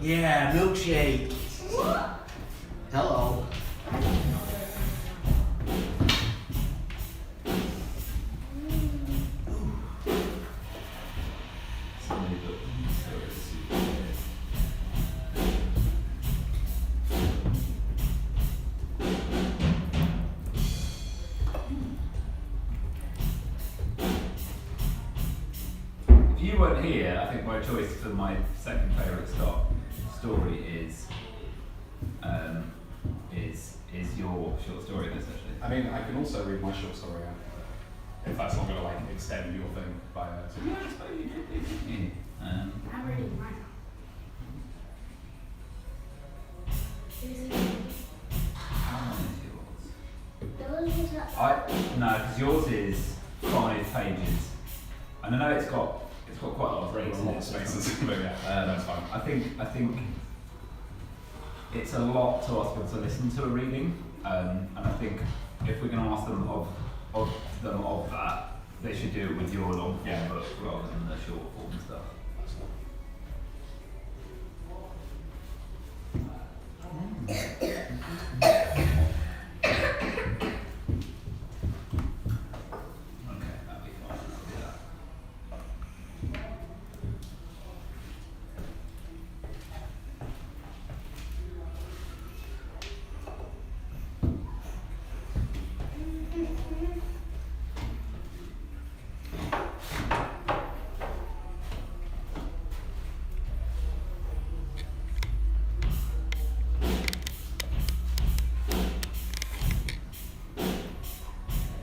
Yeah, milkshake. Hello. If you weren't here, I think my choice for my second favourite story is your short story list actually. I mean, I can also read my short story out, if that's not going to like extend your thing by Yeah, I suppose you could do, couldn't you? I'm reading mine. How long is yours? No, because yours is 5 pages. And I know it's got quite a lot of breaks in it. spaces. But yeah, that's fine. I think it's a lot to ask people to listen to a reading, and I think if we're going to ask them of that, they should do it with your long form book rather than the short form stuff. Okay, that'll be fine. I'll do that.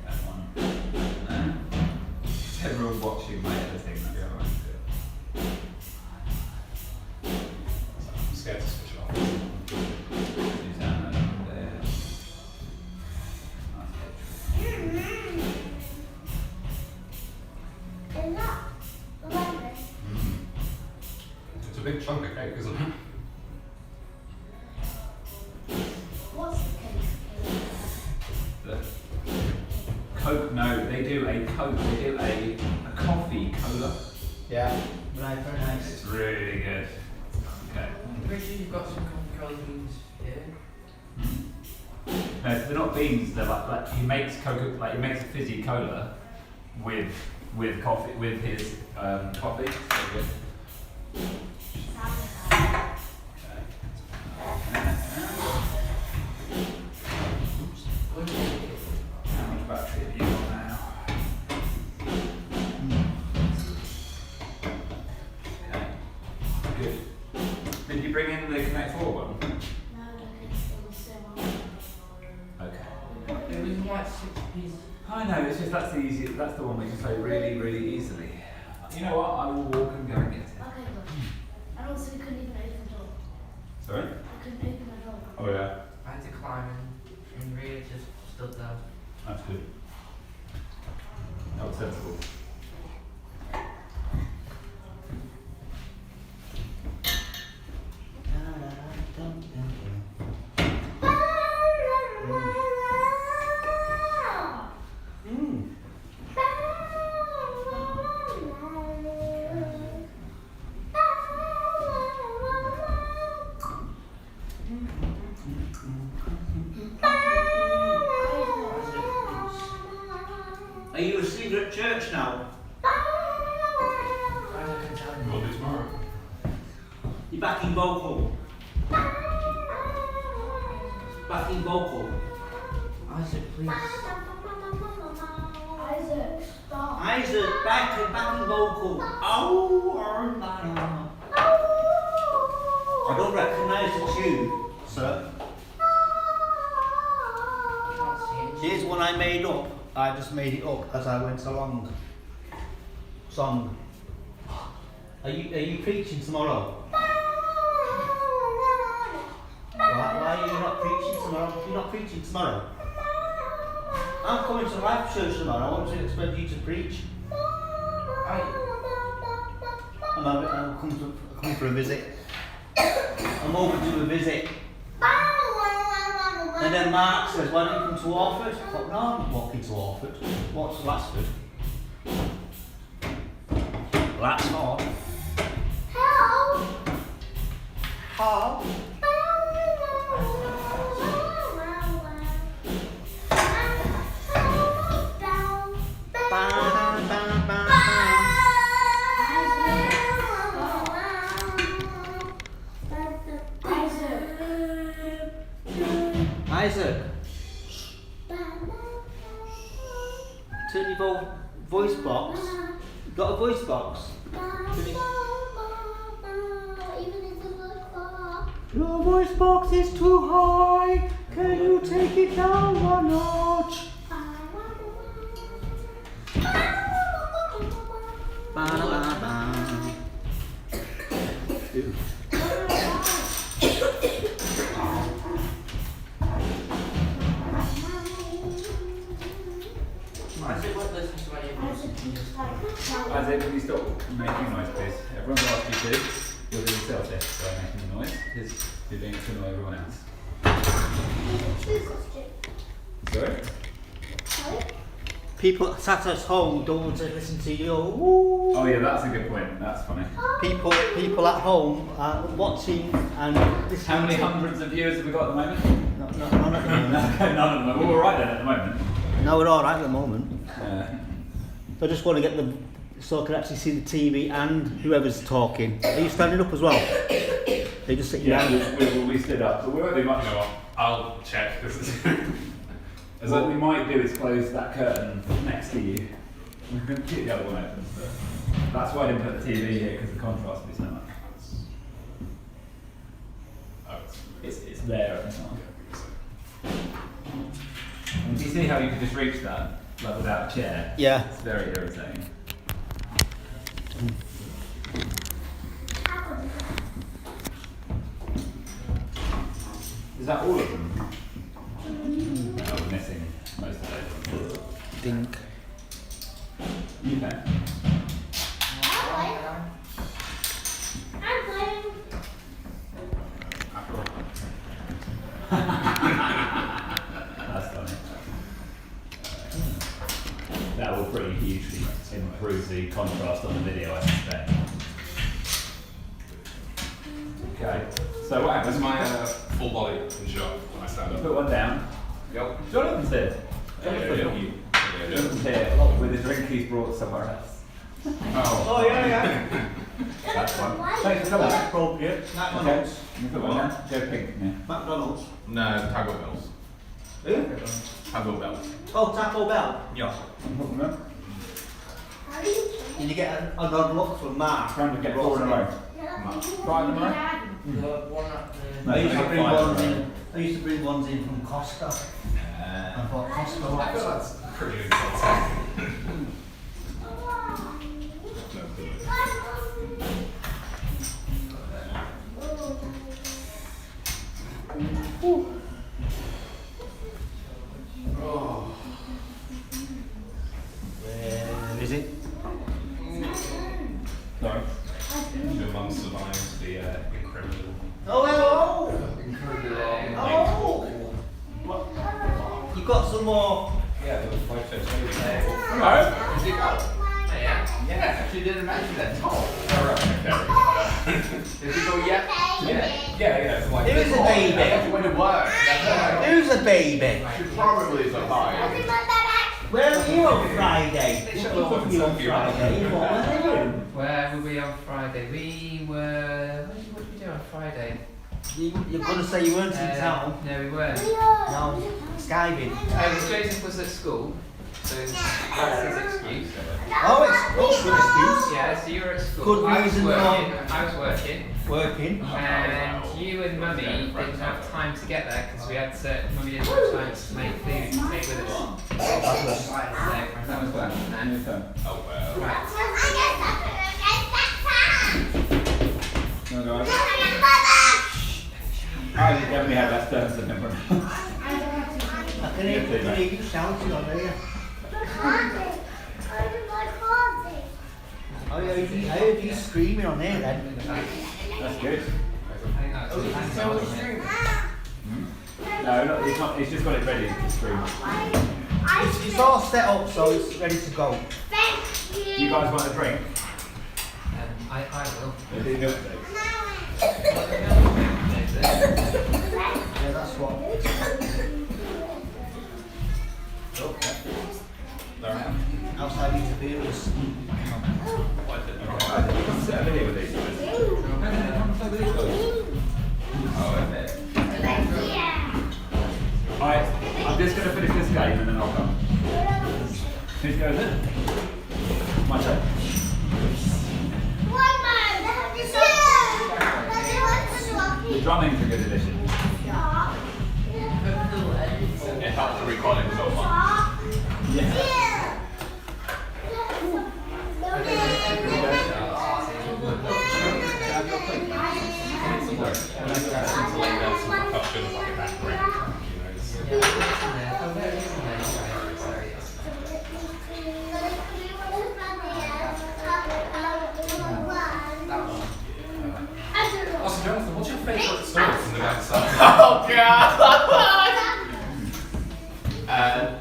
That one. Everyone watching my editing, that's Yeah. right. I'm scared to switch it off. Susanna, there. It's a big chunk of cake, isn't it? What's the cake? The Coke, no, they do a coffee cola. Yeah, right, very nice. It's really good. Okay. I'm pretty sure you've got some coffee beans here. No, so they're not beans. They're like he makes he makes a fizzy cola with coffee with his coffee. So good. How much battery have you got now? Okay. Good. Did you bring in the Connect 4 one? No, it's still the same one. Okay. It was like 6 pieces. I know, it's just that's the one we can play really, really easily. You know what? I will walk and go and get it. Okay, good. And also, we couldn't even open the door. Sorry? We couldn't open the door. Oh yeah. I had to climb and really just stood there. That's good. That was sensible. Are you a singer at church now? I can tell you. We'll do tomorrow. You backing vocal? Backing vocal? Isaac, please. Isaac, stop. Isaac, backing vocal. Oh, I don't recognise the tune, sir. I can't see it. Here's one I made up. I just made it up as I went along. Song. Are you preaching tomorrow? Why are you not preaching tomorrow? You're not preaching tomorrow. I'm coming to life church tomorrow. I want to expect you to preach. I'm coming for a visit. I'm over to do a visit. And then Mark says, why don't you come to Orford? I thought, no, I'm not walking to Orford. What's Lasford? Lasford. Help! Oh. Isaac, turn your voice box. You got a voice box? Your voice box is too high. Can you take it down one notch? Dude. Isaac won't listen to any music. Isaac, can you stop making noise, please? Everyone's asked you to. You're doing selfish by making the noise because you're doing it to annoy everyone else. Sorry? People sat at home don't want to listen to you. Ooh. Oh yeah, that's a good point. That's funny. People at home are watching and listening. How many to- hundreds of viewers have we got at the moment? None at the moment. Okay, none of them. Well, we're right then at the moment. No, we're all right at the moment. Uh, I just want to get the so I can actually see the TV and whoever's talking. Are you standing up as well? Are you just sitting yeah, down? we stood up, but we won't do much. You know what? I'll check. This is. As what we might do is close that curtain next to you. We can keep the other one open, but that's why I didn't put the TV here because the contrast would be so much. Oh, It's there at the time. And do you see how you can just reach that like without a chair? Yeah. It's very irritating. Is that all of them? No, we're missing most of those. Think. You can. That's funny. That will pretty hugely improve the contrast on the video, I suspect. Okay, so what happens? That's my full body in shot when I stand up. Put one down. Yep. Jonathan's here. Jonathan's here with a drink he's brought somewhere else. Oh. yeah. That's fun. Thanks for coming. Appropriate. McDonald's. You put one down. Go pink. Yeah. McDonald's. No, Taco Bells. Who? Taco Bells. Oh, Taco Bell. Yeah. Did you get a nod look from Mark? Trying to get four in a row. Five in a row? The one at the... No, I used to bring five in a ones row. in. I used to bring ones in from Costa. I thought Costa I feel was. that's pretty insulting. Oh. Where is it? Sorry. Your mum survives the incredible. Oh, hello! Incredible. Oh! What? You got some more? Yeah, the white fish. Hello. Did you go? Oh, yeah. Yeah, she didn't mention that. Oh, right, okay. Did you go yet? Yeah, it's like. Who's a baby? I have to went to work. That's why. Who's a baby? She probably is a high. Where were you on Friday? They should What have were you on looked at Friday? What were you? Where were we on Friday? We were... What did we do on Friday? You're going to say you weren't in town? No, we weren't. No, skiving. Joseph was at school, so that's his excuse. Oh, it's good excuse. Yeah, so you were at school. Good I was reason working. for- I was working. Working. And you and Mummy didn't have time to get there because we had to. Mummy didn't have time to make food to take with us. So that was working then. Oh, well. Right. No, guys. I definitely had that stern than everyone else. I can hear you shouting on there. Oh, yeah, I heard you screaming on there then. That's good. I think that was No, not, it's not. It's just got it ready to stream. It's all set up so it's ready to go. Do you guys want a drink? I will. Milkshakes. a video with these guys. No, come play with these guys. Oh, is it? Alright, I'm just going to finish this game and then I'll come. Who's going in? My turn. The drumming's a good addition. It helps the recording so much. Yeah. Also, Jonathan, what's your favourite story from the outside? Oh god!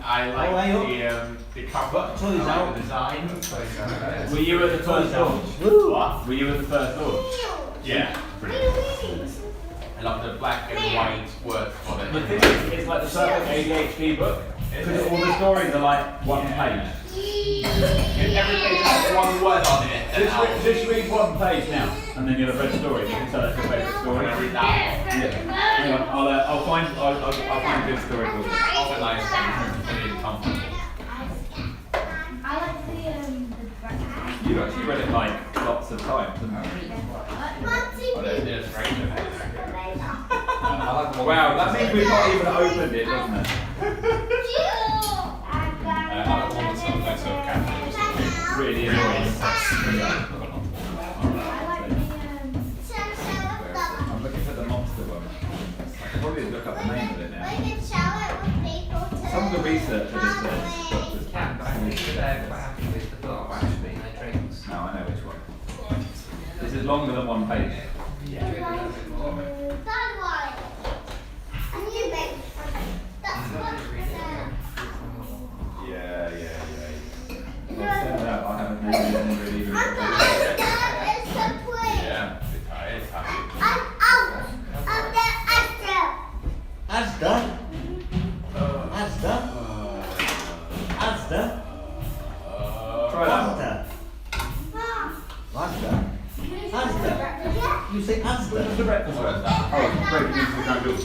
I like the cover, Toys out. the design. Were you at the first launch? What? Were you at the first launch? Yeah, brilliant. I love the black and white words for the. The thing is, it's like the perfect ADHD book. Because all the stories are like one page. If every page has one word on it, then Just read one page now, and then you'll have read the story. You can tell that's your favourite I'm story. gonna read that. Yeah. Hang on, I'll find a good story for you. Also nice and really comfortable. I like the You've actually read it like lots of times, haven't you? Oh, there's Ranger. I like the one. Wow, that means we've not even opened it, doesn't it? I like the one that's got loads of captions. Really annoying. I'm looking for the monster one. I can probably look up the name of it now. Some of the research for this is Can, but I think they're quite happy with the book actually, and their drinks. No, I know which one. This is longer than one page. Yeah, drink a little bit more. Yeah. I'll send it out. I haven't really read it. Yeah, it's happy. Asda? Asda? Asda? Try that one. Asda? Asda? You say What's Asda? the breakfast one? Oh, breaking into the ground rules.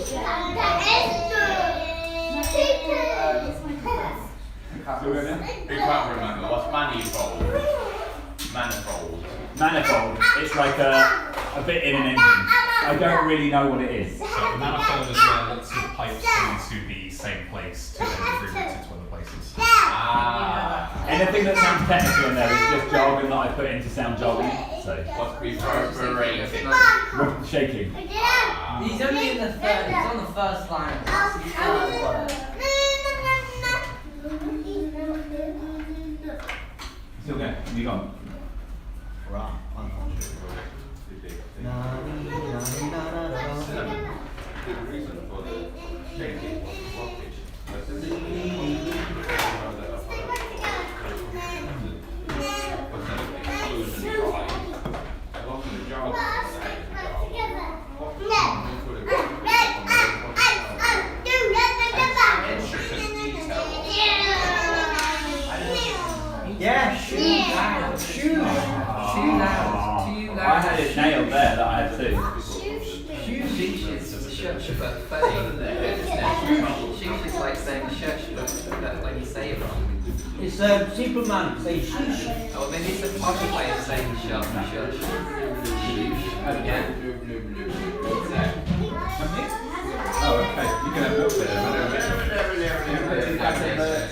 So we're now? We can't remember. What's manifold? Manifold. Manifold. It's like a bit in an engine. I don't really know what it is. So a manifold is where lots of pipes come into the same place to then be rerouted to other places. Ah. Anything that sounds technical in there is just jargon that I put into sound jargon. So, What's reverberating? shaking. He's only in the third, he's on the first line. That's the third word. Still going. You gone? Right. Good reason for the shaking blockage. Yeah, shoes. Shoes. Too loud, too loud. I had it nailed there that I had two. Sheesh is shush, but funny, isn't it? Sheesh is like saying shush, but when you say it wrong. It's Superman. Say sheesh. Oh, maybe it's a posh way of saying shush. Yeah. Oh, okay. You can have milk there.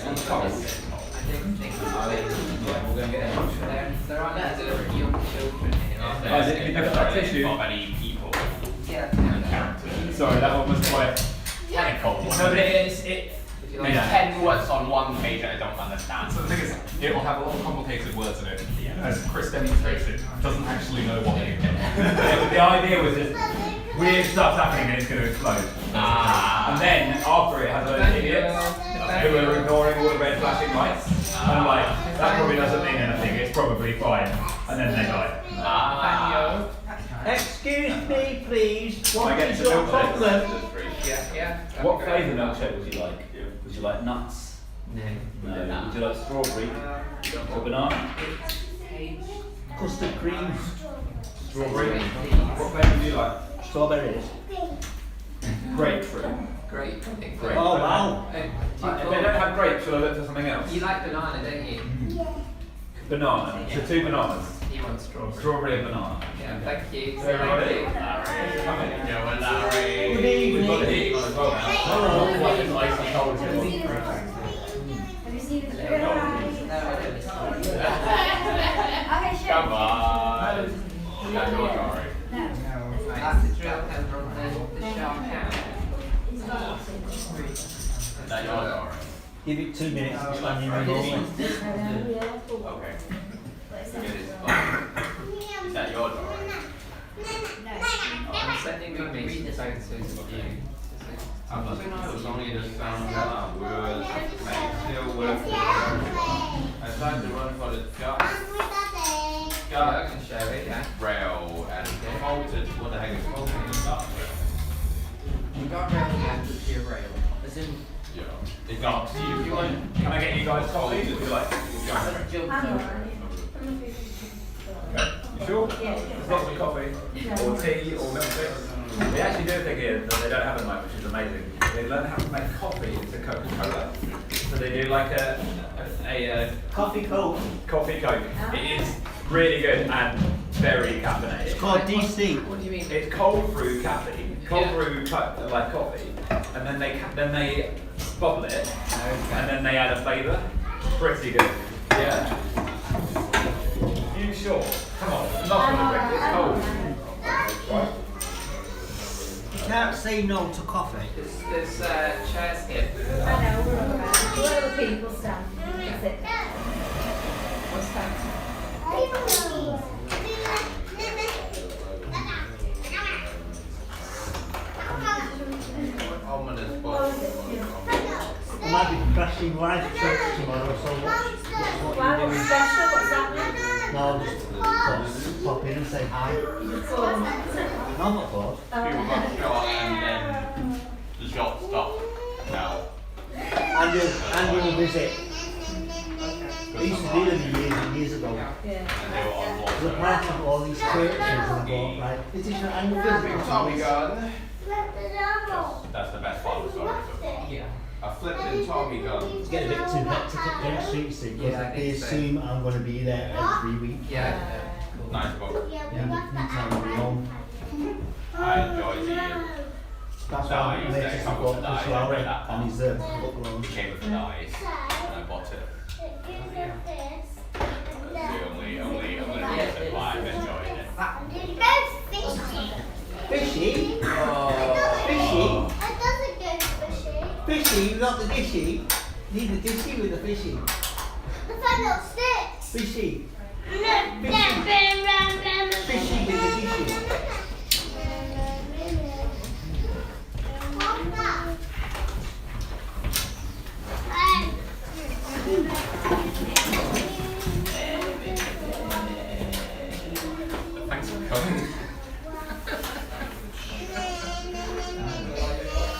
On top. I don't think Yeah, we're going to get it. there aren't any young children here, are Oh, there? is it? Can you pick up that tissue? Not many people Yeah. and characters. Sorry, that one was quite. Technical. No, but it If you There's like, 10 words on one page that I don't understand. So the thing is, it will have a lot of complicated words in it. As Chris demonstrated, doesn't actually know what they mean. The idea was just weird stuff's happening and it's going to explode. And then after it has those idiots who are ignoring all the red flashing lights. And I'm like, that probably doesn't mean anything, it's probably fine. And then they die. Excuse me, please. I What get is to your milkshake. problem? yeah. What flavour milkshake would you like? Would you like nuts? No. No. Would you like strawberry? Or banana? Custard cream. Strawberry. What flavour do you like? Strawberries. Grapefruit. Great. Grape. Oh wow. If they don't have grapes, shall I look for something else? You like banana, don't you? Banana. So 2 bananas. You want strawberry. Strawberry and banana. Yeah, thank you. So everybody? Yeah, well, Larry. Good evening. We've got the heating on as well now. Hello. Like it's icy cold here. Have you seen the No, I don't. Okay, sure. Come on. Is that your Larry? No. Right, it's the drill pen from the sharp hand. Is that your Larry? Give it 2 minutes and stand in the moment. Okay. Get it. Is that your Larry? I'm sending mummy some photos of you. I was only just found out we were still working. I tried to run for the gut Yeah, I can show it, yeah. rail and faulted. What the heck is faulting in the gut rail? You got rail and with your rail. As in, Yeah. It got to you. Can I get you guys coffee if you like? a jump over. You sure? There's lots of coffee, or tea, or milkshake. They actually do a thing here that they don't have at the moment, which is amazing. They learn how to make coffee into Coca-Cola. So they do like a Coffee Coke. coffee Coke. It is really good and very caffeinated. It's called DC. What do you mean? It's cold brew caffeine, cold Yeah. brew like coffee, and then they bubble it, and then they add a flavour. Pretty good. Yeah. You sure? Come on, it's not gonna break. It's cold. Right. You can't say no to coffee. There's chairs here. I know, we're all about it. Where the people stand. That's it. What's that? Ominous What was it? I might be crashing live church tomorrow, so what Wow, you what's doing? special? What's happening? No, just pop in and say hi. You just saw them. No, I'm not bored. People got shot and then the shot stopped. Now. Annual visit. I used to do them years and years ago. Yeah. And they were on There's a water. part of all these churches and I thought, right, is this your annual visit? Tommy gun. That's the best part of the story. Yeah. A flipping Tommy gun. It's getting a bit too hectic at Kent Street, see, because Yeah, I they think so. assume I'm going to be there every week. Yeah. Nice book. Yeah, meantime I'll be home. I enjoy the That's why I'm Nice, latest yeah, I've got nice, Chris Lowry read that. and his book loan. Game of the Dice. And I bought it. That's the only reason why I've enjoyed it. Fishy? Fishy, not the dishy. Need the dishy with the fishy. Fishy. Fishy with the dishy. Thanks for coming.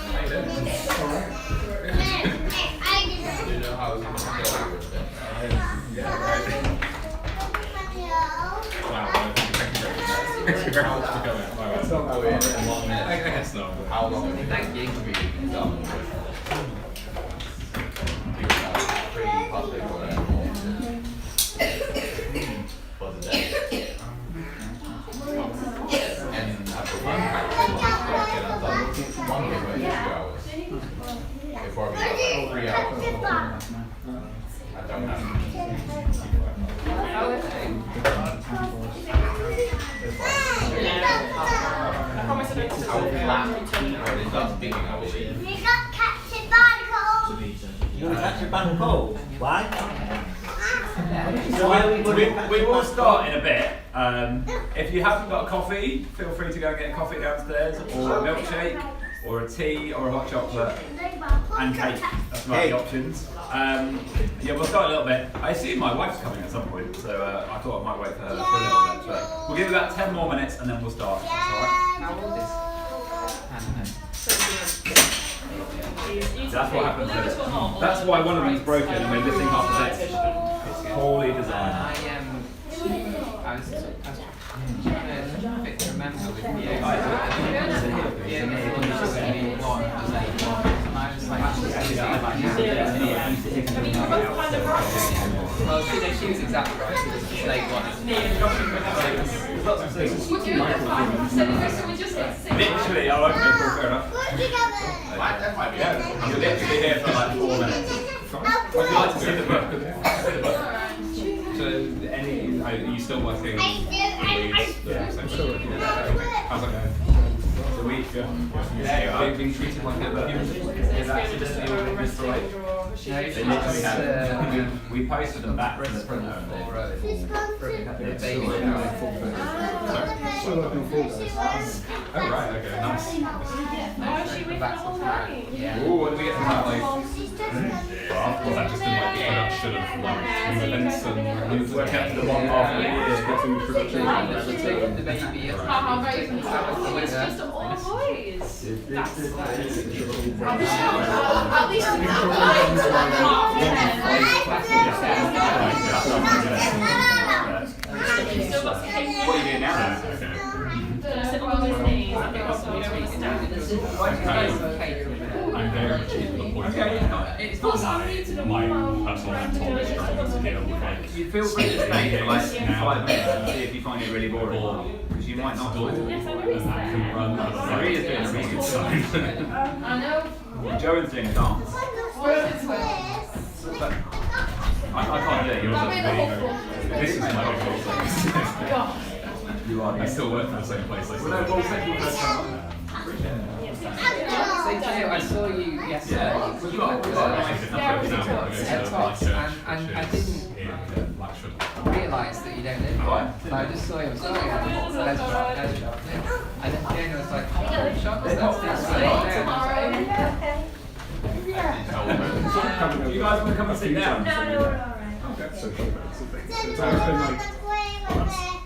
How you doing? Do you know how we can go with it? Wow, thank you very much. Thank you very much for coming. Wow, that's Go in 1 minute. I guess not. How long have you Thank you. been done with pretty public or for the day? And after one question, I've done 1 day by 2 hours. Before we got 3 hours. I don't have. Oh, okay. I will clap when it starts speaking. I will leave. You're going to catch a bad cold? Why? So why are we going to catch We a will bad start in a bit. If you haven't got a coffee, feel free to go and get a coffee downstairs, or a milkshake, or a tea, or a hot chocolate, and cake. That's about the options. Yeah, we'll start a little bit. I assume my wife's coming at some point, so I thought I might wait for her for a little bit. But we'll give it about 10 more minutes, and then we'll start. That's all right. How old is Hannah? That's what happens. That's why one of them's broken, and we're missing half the bit. It's poorly designed. I was trying to remember with the and I was like, well, she was exactly right. It was just late one. Literally, oh, okay, cool, fair enough. That might be better. You're literally here for like 4 minutes. Would you like to see the book? So, are you still working Leeds? Yeah, I'm still working. How's that going? The week, Being treated like a human. we posted them back to the printer. Oh, right, okay, nice. Yeah. Ooh, when we get to that, like, was that just in like the production of like new events and news that kept the one half of the year getting production? The baby. It's just all boys. That's At least What are you doing now? I'm very much at the point where It's not my personal laptop is struggling to deal with like You feel free to stay for like 5 minutes and see if you find it really boring. Because you might not find it. Yes, I know it's there. Maria is doing a really good sign. I know. Joe and things aren't. I can't do it. You're this is my default place. You are. I still work for the same place. So Joe, I saw you yesterday. You went to F.R.O.G and I didn't realise that you don't live there. I just saw you. I was like, there's a shop. And then Fiona was like, oh, shop, that's this way. You guys want to come and sit down? No, we're alright.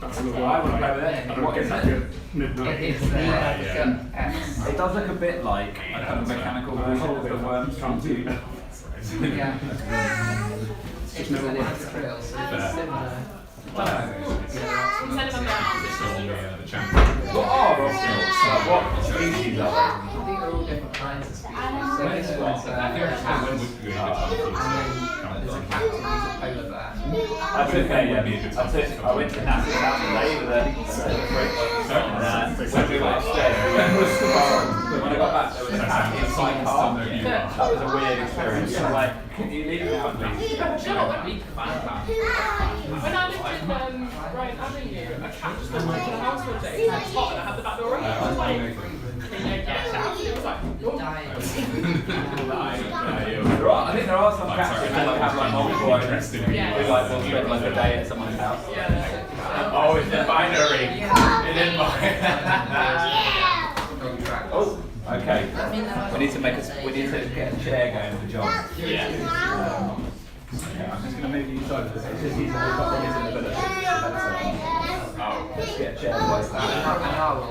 That's I want to play with it. What is it? It's X. It does look a bit like a kind of mechanical version of the worms from Dune. Yeah. It's an krill, so it's similar. the champion. What are rock skills? What species are I think they're all different kinds of species. So this one's I think actually when would be a good time for you to there's a captain who's a polar bear. That's okay, yeah. I went to NASA today with a French. When we went Australia, when I got back, there was a cat inside the car. That was a weird experience. So like, can you leave it out, please? When I lived in Ryan Avenue, a cat just went to the house one day, it was hot and I had the back door open. I was like, can you get out? It was like, oh. I think there are some cats that have like multiple owners. Who like will spend like a day at someone's house. Oh, it's a binary. It is binary. Oh, okay. We need to get a chair going for John. Yeah. Okay, I'm just going to move you side of this. It's just easier. We've got this in the village. Oh, let's get a chair close down. Oh,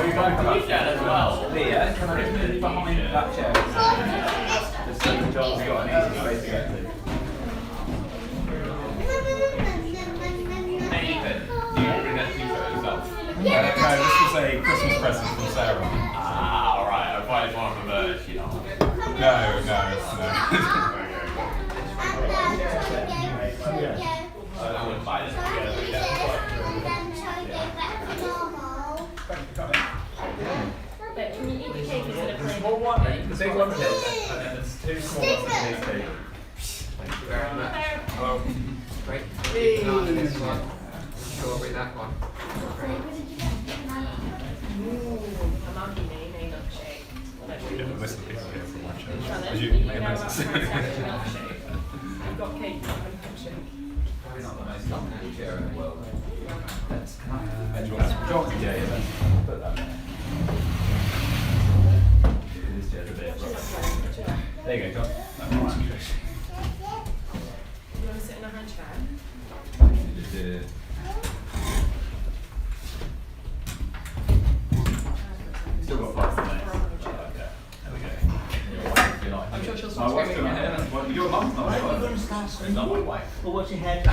you guys come up chair as well? Leah, can I just move behind that chair? Just so that John's got an easy space to get to. Nathan, do you bring that to yourself? No, this was a Christmas present from Sarah. Ah, alright, I thought it was one from you know. No. I wouldn't buy this together. But can you eat the cake instead of playing? Small one, the big one's this, and then there's 2 small ones in this cake. Thank you very much. Hello. Great. Banana this one. Strawberry that one. A monkey milkshake. Yeah, listen to people here from my church. Well, As you then, may have know what? noticed. Milkshake. I've got cake and milkshake. Probably not the most dominant chair in the world. That's John, yeah, that's put that there. This chair's a bit rough. There you go, John. You want to sit in a high chair? Still got 5 minutes. There we go. I'm sure she'll My wife's doing her hair. Well, your mum It's not my wife. Well, what's your head?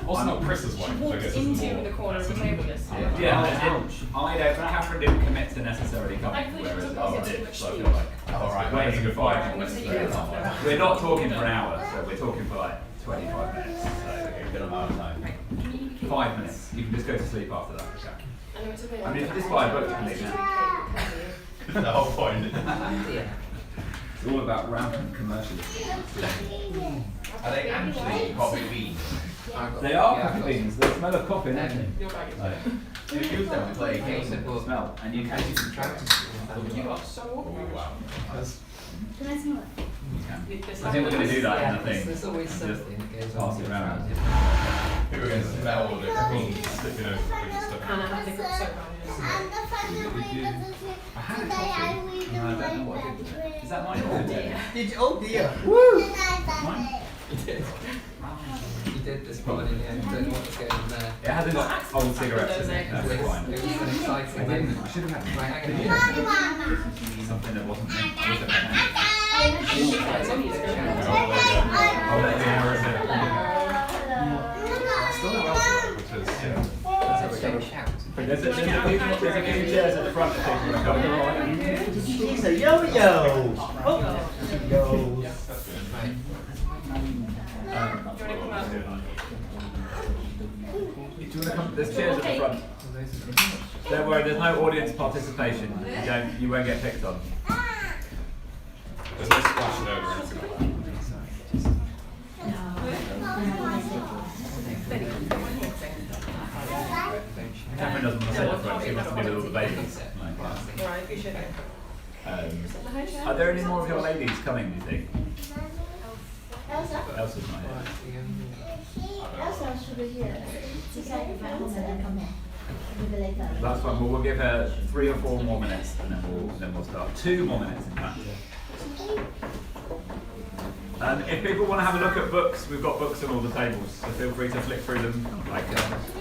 Also not Chris's wife. She which I walked guess is into more the corner of the table this time. Yeah, ouch. Catherine didn't commit to necessarily coming, Thankfully, whereas she took I off did, too much so I feel steam. like All right, waiting that's a good for 5 point. minutes. We're not talking for an hour, so we're talking for like 25 minutes. So A bit of time. 5 minutes. You can just go to sleep after that. Okay. I know it's a bit I mean, if like this a buy a hedge book, you can leave now. The whole point. It's all about rampant commercialism. Are they actually coffee beans? They are coffee beans. They smell of coffee, don't they? Your bag is You use them to play games. Simple smell, and you can use them. You got so Oh, organised. wow. Can I smell it? You can. This I think we're going to do that in the There's thing. always Just something that goes pass on. it around. People are going to smell all the beans. You know, when you step And I had to cook so bad. I had a coffee, and I don't know what I did with it. Is that mine? Did you? Oh dear. Mine? You did this morning, yeah. Don't know what was going on there. It hasn't got old cigarettes in it. That's It was fine. an exciting I didn't. moment. I should have had Right, hang on. something that wasn't meant. I wish I had. Oh, that's still have alcohol, which is, yeah. So we're going to shout. There's a few chairs at the front that people are going. She's a yo-yo. Oh, she goes. Right. Do you want to come? There's chairs at the front. Don't worry, there's no audience participation. You won't get picked on. There's no splashing over or anything like that. Catherine doesn't want to sit at the front. She wants to be with all the babies. Like, Right, appreciate it. are there any more of your ladies coming? Do you think? Elsa? Elsa's not here. Elsa should be here. She's like at home and then come back. Maybe later. That's fine. Well, we'll give her 3 or 4 more minutes, and then we'll start. 2 more minutes, in fact. If people want to have a look at books, we've got books on all the tables, so feel free to flick through them.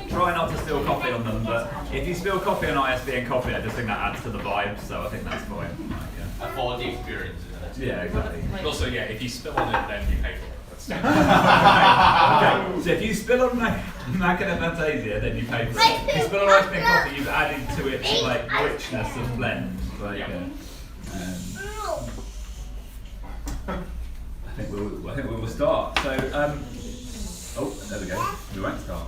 Try not to spill coffee on them, but if you spill coffee on ISB and coffee, I just think that adds to the vibe, so I think that's fine. For the experience, isn't it? Yeah, exactly. And also, yeah, if you spill on it, then you pay for it. That's Okay, so if you spill on mac and Fantasia, then you pay for it. If you spill on ice cream coffee, you've added to it like richness and blend. Like, I think we will start. So, oh, there we go. We won't start.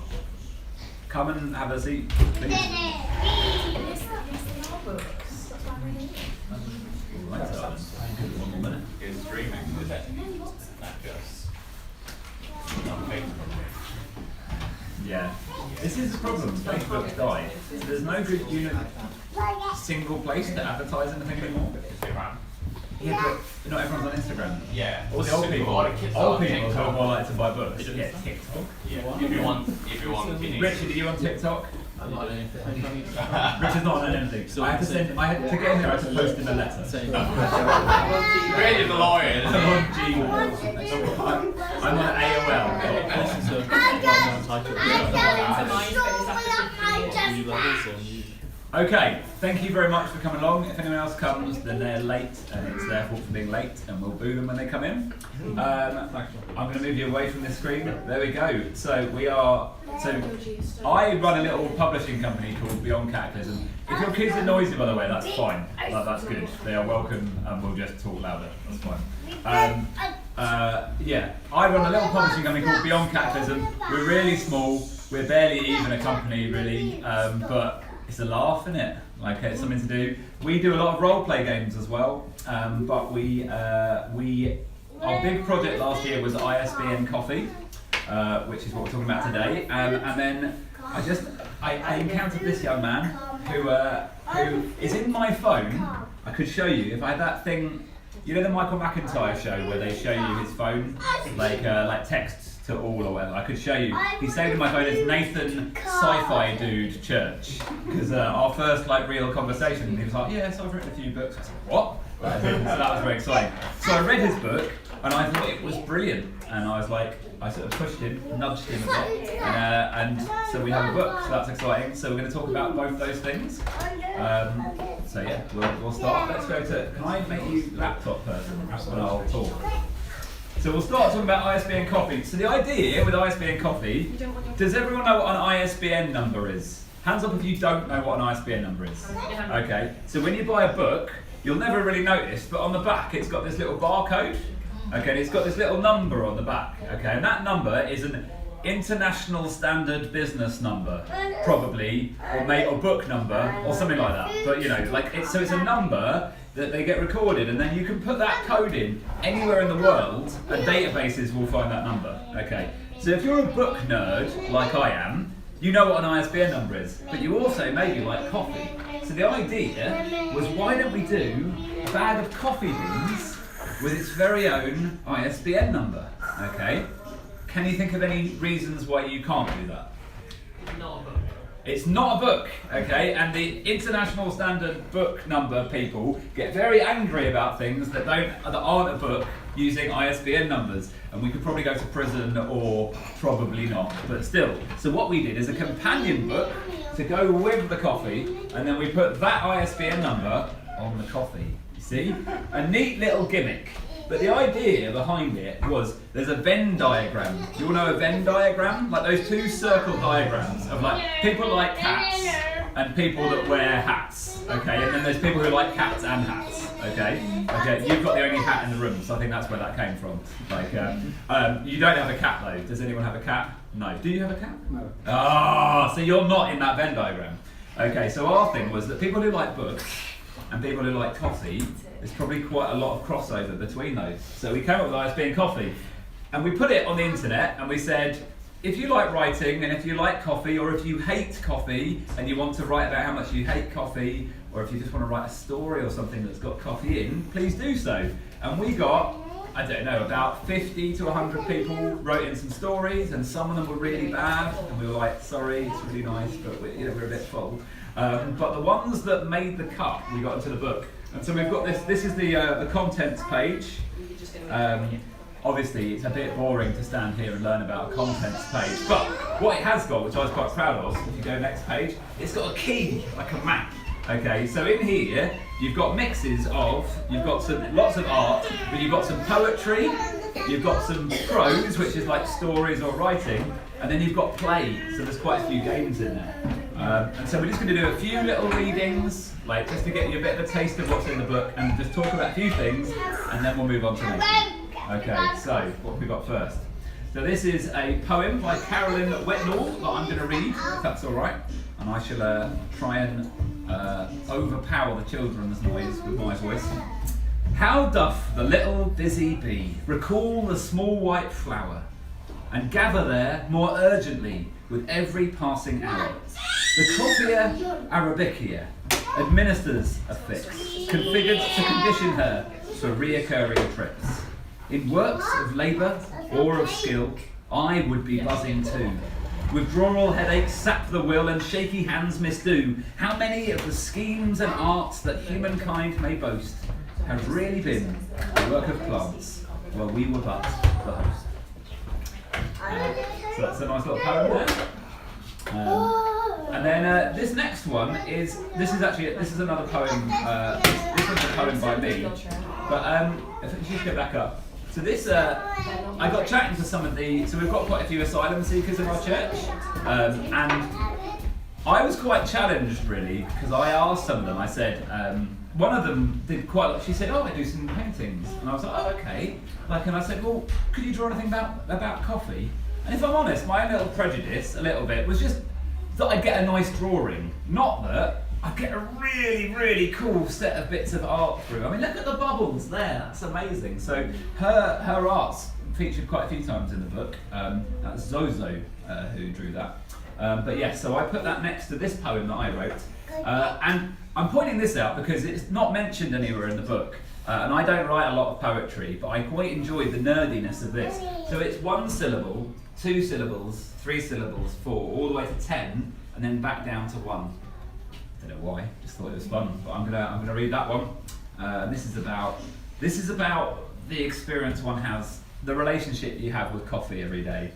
Come and have a seat, please. Yes, they are books. That's why I'm reading it. We won't start. Then. 1 more minute. It's streaming, is it? Not just on Facebook. Yeah. This is the problem. Facebook's died. There's no good single place to advertise anything anymore. Yeah, but not everyone's on Instagram. Yeah. All the old people, All the kids are old on people who TikTok. are more likely to buy books. Yeah, TikTok. Yeah. If you want teenagers. Richard, are you on TikTok? I'm not on anything. Richard's not on anything. So I had to send. I had to get him here. I had to post him a letter. Really the lawyer. I'm on Gmail. I'm on AOL. Okay, thank you very much for coming along. If anyone else comes, then they're late, and it's their fault for being late, and we'll boo them when they come in. I'm going to move you away from this screen. There we go. So I run a little publishing company called Beyond Cataclysm. If your kids are noisy, by the way, that's fine. That's good. They are welcome, and we'll just talk louder. That's fine. Yeah, I run a little publishing company called Beyond Cataclysm. We're really small. We're barely even a company, really, but it's a laugh, isn't it? Like, it's something to do. We do a lot of role-play games as well, but our big project last year was ISBN Coffee, which is what we're talking about today. And then I encountered this young man who is in my phone. I could show you if I had that thing. You know the Michael McIntyre show where they show you his phone, like texts to all or whatever. I could show you. He saved in my phone as Nathan Sci-Fi Dude Church, because our first real conversation, he was like, "Yes, I've written a few books." I said, "What?" So that was very exciting. So I read his book and I thought it was brilliant, and I was like, I sort of pushed him, nudged him a bit, and so we have a book. So that's exciting. So we're going to talk about both those things. So yeah, we'll start. Let's go to. Can I make you laptop person? And I'll talk. So we'll start talking about ISBN coffee. So the idea with ISBN coffee, does everyone know what an ISBN number is? Hands up if you don't know what an ISBN number is. Okay, so when you buy a book, you'll never really notice, but on the back it's got this little barcode. Okay, and it's got this little number on the back. Okay, and that number is an international standard business number, probably, or book number, or something like that. But you know, like it's a number that they get recorded, and then you can put that code in anywhere in the world, and databases will find that number. Okay, so if you're a book nerd like I am, you know what an ISBN number is, but you also maybe like coffee. So the idea was, why don't we do a bag of coffee beans with its very own ISBN number? Okay, can you think of any reasons why you can't do that? Not a book. It's not a book, okay? And the international standard book number people get very angry about things that aren't a book using ISBN numbers, and we could probably go to prison or probably not, but still. So what we did is a companion book to go with the coffee, and then we put that ISBN number on the coffee. You see? A neat little gimmick. But the idea behind it was, there's a Venn diagram. Do you all know a Venn diagram? Like those two circle diagrams of like people like cats and people that wear hats. Okay, and then there's people who like cats and hats. Okay, okay. You've got the only hat in the room, so I think that's where that came from. Like, you don't have a cat though. Does anyone have a cat? No. Do you have a cat? No. Ah, so you're not in that Venn diagram. Okay, so our thing was that people who like books and people who like coffee, there's probably quite a lot of crossover between those. So we came up with ISBN coffee, and we put it on the internet, and we said, if you like writing, and if you like coffee, or if you hate coffee, and you want to write about how much you hate coffee, or if you just want to write a story or something that's got coffee in, please do so. And we got, I don't know, about 50 to 100 people wrote in some stories, and some of them were really bad, and we were like, sorry, it's really nice, but we're a bit full. But the ones that made the cut, we got into the book. And so we've got this is the contents page. Obviously it's a bit boring to stand here and learn about a contents page, but what it has got, which I was quite proud of, if you go next page, it's got a key, like a map. Okay, so in here you've got mixes of, you've got lots of art, but you've got some poetry, you've got some prose, which is like stories or writing, and then you've got play, so there's quite a few games in there. And so we're just going to do a few little readings, like just to get you a bit of a taste of what's in the book, and just talk about a few things, and then we'll move on to the next one. Okay, so what have we got first? So this is a poem by Carolyn Whitnall that I'm going to read, if that's all right, and I shall try and overpower the children's noise with my voice. How doth the little busy bee recall the small white flower, and gather there more urgently with every passing hour? The Coffea arabicea administers a fix, configured to condition her for reoccurring trips. In works of labour or of skill, I would be buzzing too. Withdrawal headaches sap the will, and shaky hands misdo. How many of the schemes and arts that humankind may boast have really been the work of plants, while we were but the host? So that's a nice little poem there. And then this next one is another poem. This one's a poem by me. But if you just get back up. So this, I got chatting to some of so we've got quite a few asylum seekers in our church, and I was quite challenged really, because I asked some of them, I said, one of them did quite a lot, she said, oh, I do some paintings, and I was like, oh, okay, and I said, well, could you draw anything about coffee? And if I'm honest, my own little prejudice, a little bit, was just that I'd get a nice drawing, not that I'd get a really, really cool set of bits of art through. I mean, look at the bubbles there, that's amazing. So her art's featured quite a few times in the book. That's Zozo who drew that. But yeah, so I put that next to this poem that I wrote. And I'm pointing this out because it's not mentioned anywhere in the book. And I don't write a lot of poetry, but I quite enjoy the nerdiness of this. So it's 1 syllable, 2 syllables, 3 syllables, 4, all the way to 10, and then back down to 1. Don't know why, just thought it was fun, but I'm gonna read that one. This is about the experience one has, the relationship you have with coffee every day.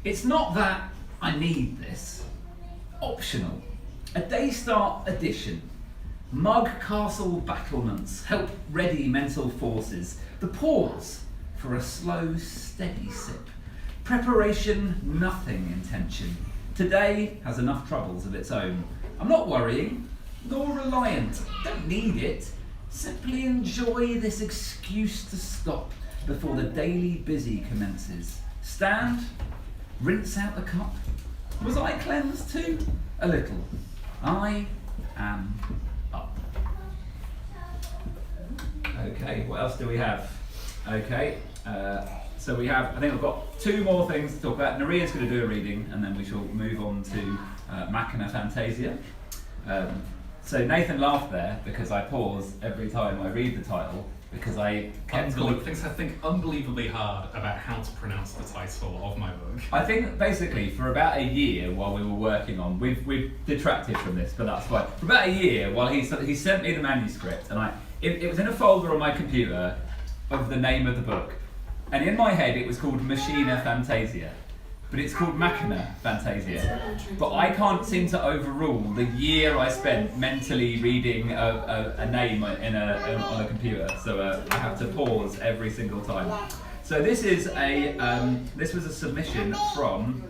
It's not that I need this. Optional. A Daystart edition. Mug castle battlements help ready mental forces. The pause for a slow, steady sip. Preparation, nothing intention. Today has enough troubles of its own. I'm not worrying, nor reliant, don't need it. Simply enjoy this excuse to stop before the daily busy commences. Stand, rinse out the cup. Was I cleansed too? A little. I am up. Okay, what else do we have? Okay, so we have, I think we've got 2 more things to talk about. Naria's going to do a reading and then we shall move on to Machina Fantasia. So Nathan laughed there because I pause every time I read the title because I kept Things I think unbelievably hard about how to pronounce the title of my book. I think basically for about a year while we were working on, we've detracted from this, but that's fine. For about a year while he sent me the manuscript, and it was in a folder on my computer of the name of the book, and in my head it was called Machina Fantasia, but it's called Machina Fantasia. But I can't seem to overrule the year I spent mentally reading a name on a computer, so I have to pause every single time. So this is this was a submission from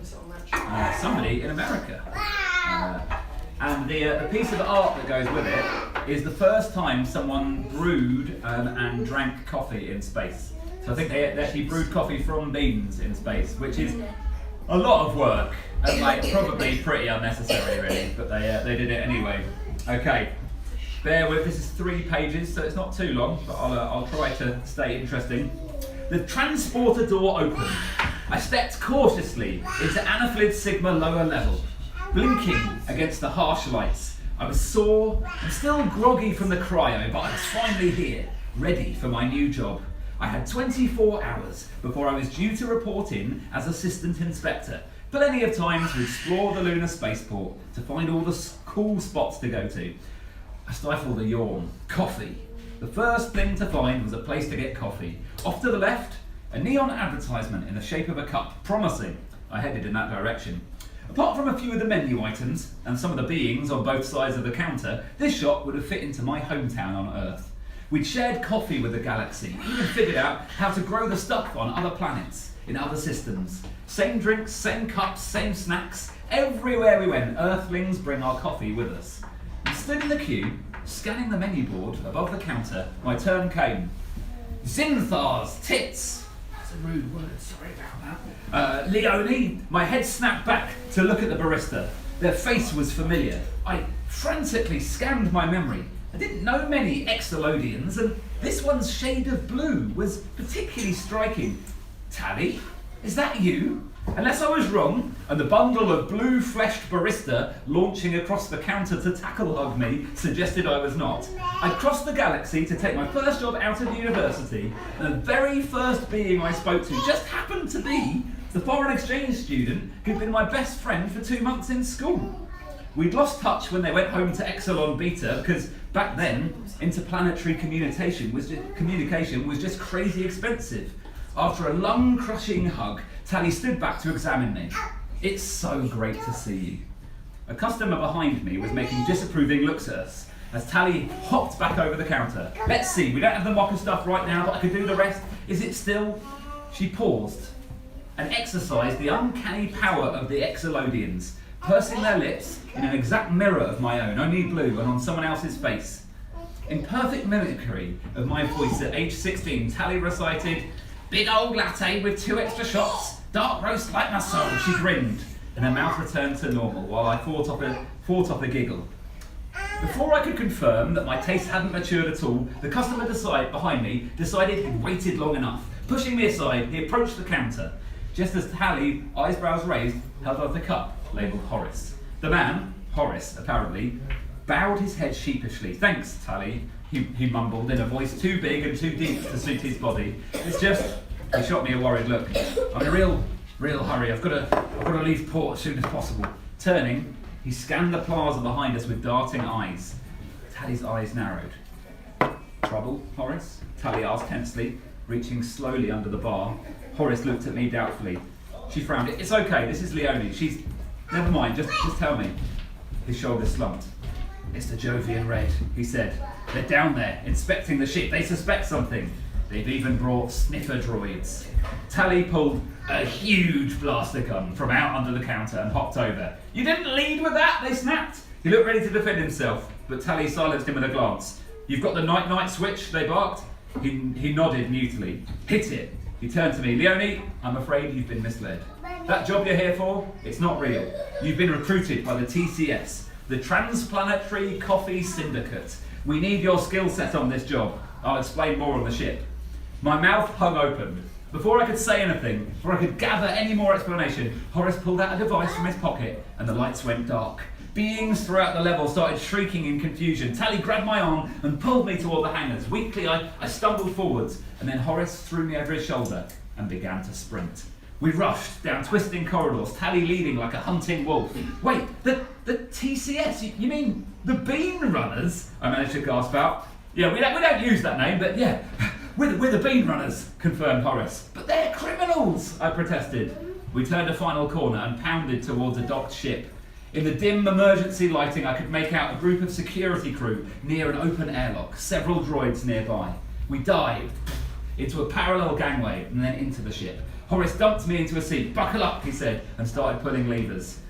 somebody in America, and the piece of art that goes with it is the first time someone brewed and drank coffee in space. So I think they actually brewed coffee from beans in space, which is a lot of work and like probably pretty unnecessary really, but they did it anyway. Okay, bear with, this is 3 pages, so it's not too long, but I'll try to stay interesting. The transporter door opened. I stepped cautiously into Anaflid Sigma lower level, blinking against the harsh lights. I was sore and still groggy from the cryo, but I was finally here, ready for my new job. I had 24 hours before I was due to report in as Assistant Inspector. Plenty of time to explore the lunar spaceport, to find all the cool spots to go to. I stifled a yawn. Coffee. The first thing to find was a place to get coffee. Off to the left, a neon advertisement in the shape of a cup, promising. I headed in that direction. Apart from a few of the menu items and some of the beings on both sides of the counter, this shop would have fit into my hometown on Earth. We'd shared coffee with the galaxy, even figured out how to grow the stuff on other planets, in other systems. Same drinks, same cups, same snacks. Everywhere we went, Earthlings bring our coffee with us. I stood in the queue, scanning the menu board above the counter. My turn came. Zinthar's tits. That's a rude word, sorry about that. Leone, my head snapped back to look at the barista. Their face was familiar. I frantically scanned my memory. I didn't know many Exolodians, and this one's shade of blue was particularly striking. Tally, is that you? Unless I was wrong, and the bundle of blue-fleshed barista launching across the counter to tackle-hug me suggested I was not. I'd crossed the galaxy to take my first job out of university, and the very first being I spoke to just happened to be the foreign exchange student who'd been my best friend for 2 months in school. We'd lost touch when they went home to Exelon Beta because back then, interplanetary communication was just crazy expensive. After a lung-crushing hug, Tally stood back to examine me. It's so great to see you. A customer behind me was making disapproving looks at us as Tally hopped back over the counter. Let's see, we don't have the mocha stuff right now, but I could do the rest. Is it still? She paused and exercised the uncanny power of the Exolodians, pursing their lips in an exact mirror of my own, only blue and on someone else's face. In perfect mimicry of my voice at age 16, Tally recited, "Big old latte with 2 extra shots, dark roast like my soul," she grinned, and her mouth returned to normal while I fought off a giggle. Before I could confirm that my taste hadn't matured at all, the customer behind me decided he'd waited long enough. Pushing me aside, he approached the counter. Just as Tally, eyebrows raised, held out the cup, labelled Horace. The man, Horace apparently, bowed his head sheepishly. "Thanks, Tally," he mumbled in a voice too big and too deep to suit his body. "It's just," he shot me a worried look, "I'm in a real hurry. I've got to leave port as soon as possible." Turning, he scanned the plaza behind us with darting eyes. Tally's eyes narrowed. "Trouble, Horace?" Tally asked tensely, reaching slowly under the bar. Horace looked at me doubtfully. She frowned. "It's okay, this is Leone. She's... Never mind, just tell me." His shoulders slumped. "It's the Jovian Red," he said. "They're down there, inspecting the ship. They suspect something. They've even brought sniffer droids. Tally pulled a huge blaster gun from out under the counter and hopped over. You didn't lead with that, they snapped. He looked ready to defend himself, but Tally silenced him with a glance. You've got the night-night switch, they barked. He nodded mutely. Hit it. He turned to me. Leonie, I'm afraid you've been misled. That job you're here for, it's not real. You've been recruited by the TCS, the Transplanetary Coffee Syndicate. We need your skill set on this job. I'll explain more on the ship. My mouth hung open. Before I could say anything, before I could gather any more explanation, Horace pulled out a device from his pocket and the lights went dark. Beings throughout the level started shrieking in confusion. Tally grabbed my arm and pulled me toward the hangars. Weakly, I stumbled forwards, and then Horace threw me over his shoulder and began to sprint. We rushed down twisting corridors, Tally leading like a hunting wolf. Wait, the TCS? You mean the Bean Runners? I managed to gasp out. Yeah, we don't use that name, but yeah, we're the Bean Runners, confirmed Horace. But they're criminals, I protested. We turned a final corner and pounded towards a docked ship. In the dim emergency lighting, I could make out a group of security crew near an open airlock, several droids nearby. We dived into a parallel gangway and then into the ship. Horace dumped me into a seat. Buckle up, he said, and started pulling levers.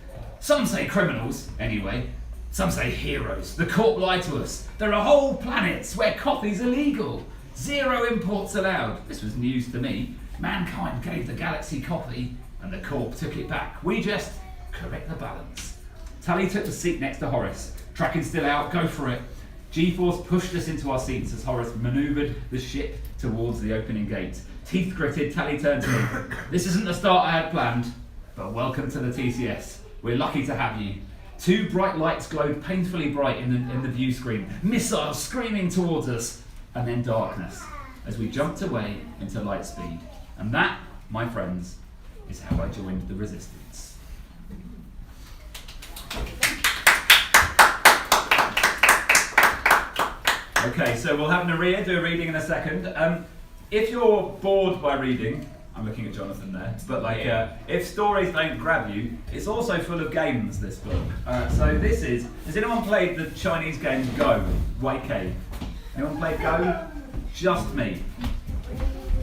Some say criminals, anyway. Some say heroes. The Corp lied to us. There are whole planets where coffee's illegal. 0 imports allowed. This was news to me. Mankind gave the galaxy coffee, and the Corp took it back. We just correct the balance. Tally took the seat next to Horace. Tracking still out, go for it. G-Force pushed us into our seats as Horace manoeuvred the ship towards the opening gate. Teeth gritted, Tally turned to me. This isn't the start I had planned, but welcome to the TCS. We're lucky to have you. 2 bright lights glowed painfully bright in the view screen. Missiles screaming towards us, and then darkness as we jumped away into light speed. And that, my friends, is how I joined the Resistance. Okay, so we'll have Naria do a reading in a second. If you're bored by reading, I'm looking at Jonathan there, but if stories don't grab you, it's also full of games, this book. So this is, has anyone played the Chinese game Go, YK? Anyone played Go? Just me.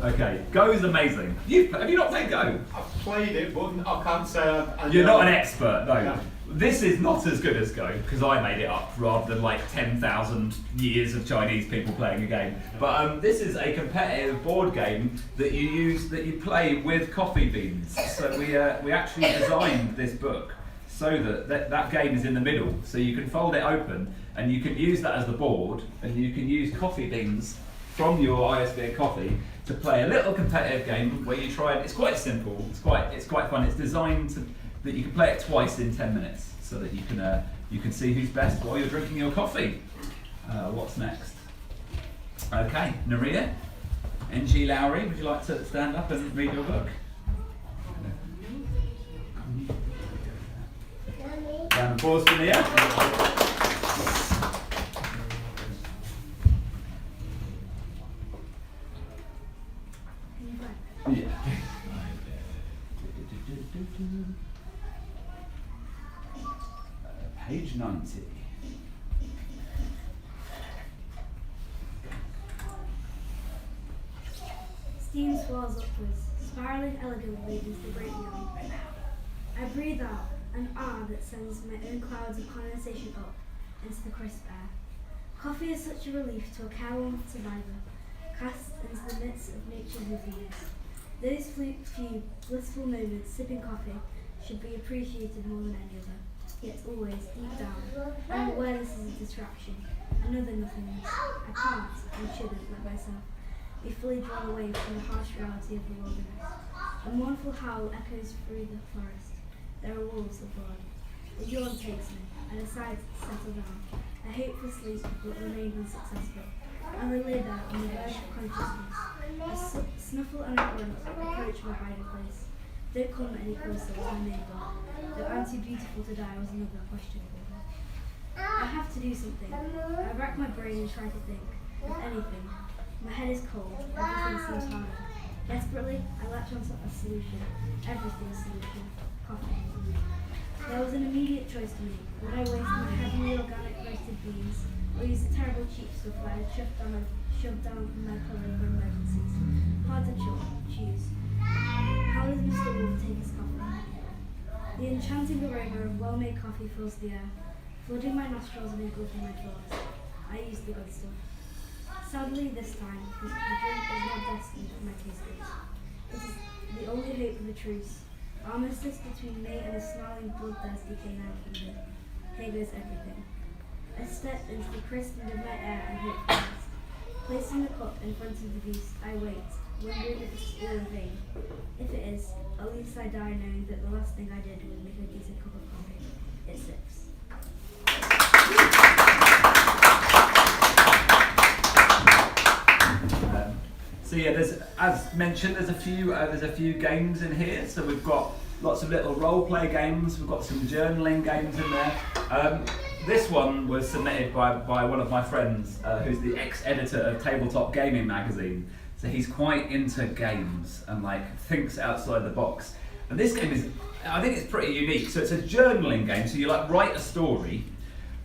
Okay, Go is amazing. Have you not played Go? I've played it, but I can't say You're not an expert, no. Yeah. This is not as good as Go, because I made it up rather than like 10,000 years of Chinese people playing a game. But this is a competitive board game that you play with coffee beans. So we actually designed this book so that game is in the middle. So you can fold it open and you can use that as the board, and you can use coffee beans from your ISB coffee to play a little competitive game where you try, and it's quite simple, it's quite fun. It's designed that you can play it twice in 10 minutes so that you can see who's best while you're drinking your coffee. What's next? Okay, Naria, NG Lowry, would you like to stand up and read your book? Round of applause for Nia. Yeah. Page 90. Steam swirls upwards, spiraling elegantly into the great beyond. I breathe out, an R that sends my own clouds of condensation up into the crisp air. Coffee is such a relief to a careworn survivor, cast into the midst of nature's reviews. Those few blissful moments sipping coffee should be appreciated more than any other. Yet always, deep down, I'm aware this is a distraction, another nothingness. I can't, and shouldn't let myself be fully drawn away from the harsh reality of the wilderness. A mournful howl echoes through the forest. There are wolves abroad. A yawn takes me. I decide to settle down. I hope for sleep, but remain unsuccessful. I'm a leader on the verge of consciousness. A snuffle and a grunt approach my hiding place. Don't come any closer to my neighbour. Though I'm too beautiful to die was another questionable one. I have to do something. I rack my brain and try to think of anything. My head is cold. Everything seems harder. Desperately, I latch onto a solution. Everything's solution. Coffee. There was an immediate choice to make. Would I waste my heavenly organic roasted fermented beans, or use the terrible cheap stuff that I shoved down my collar for emergencies. Hard to choose. How does Mr. Wolf take his coffee? The enchanting aroma of well-made coffee fills the air, flooding my nostrils and engulfing my thoughts. I use the good stuff. Sadly, this time, the drink is not destined for my taste buds. It is the only hope of a truce. Armistice between me and a snarling, bloodthirsty canine kingdom. Here goes everything. I step into the crisp midnight air and hope for rest. Placing the cup in front of the beast, I wait, wondering if it's all in vain. If it is, at least I die knowing that the last thing I did was make a decent cup of coffee. It sips. So yeah, as mentioned, there's a few games in here. So we've got lots of little role play games. We've got some journaling games in there. This one was submitted by one of my friends, who's the ex-editor of Tabletop Gaming magazine. So he's quite into games and thinks outside the box. And this game I think it's pretty unique. So it's a journaling game. So you write a story,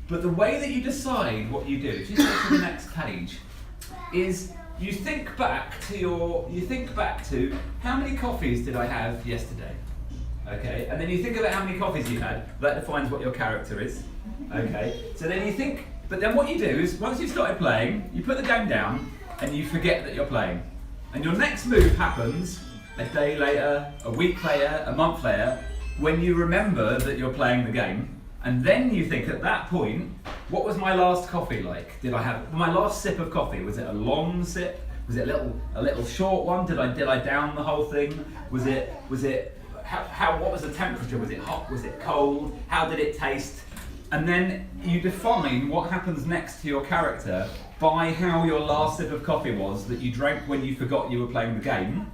but the way that you decide what you do, if you go to the next page, is you think back to how many coffees did I have yesterday? Okay, and then you think about how many coffees you've had. That defines what your character is. Okay, so then you think, but then what you do is once you've started playing, you put the game down and you forget that you're playing. And your next move happens a day later, a week later, a month later, when you remember that you're playing the game. And then you think at that point, what was my last coffee like? Did I have my last sip of coffee? Was it a long sip? Was it a little short one? Did I down the whole thing? Was it what was the temperature? Was it hot? Was it cold? How did it taste? And then you define what happens next to your character by how your last sip of coffee was that you drank when you forgot you were playing the game.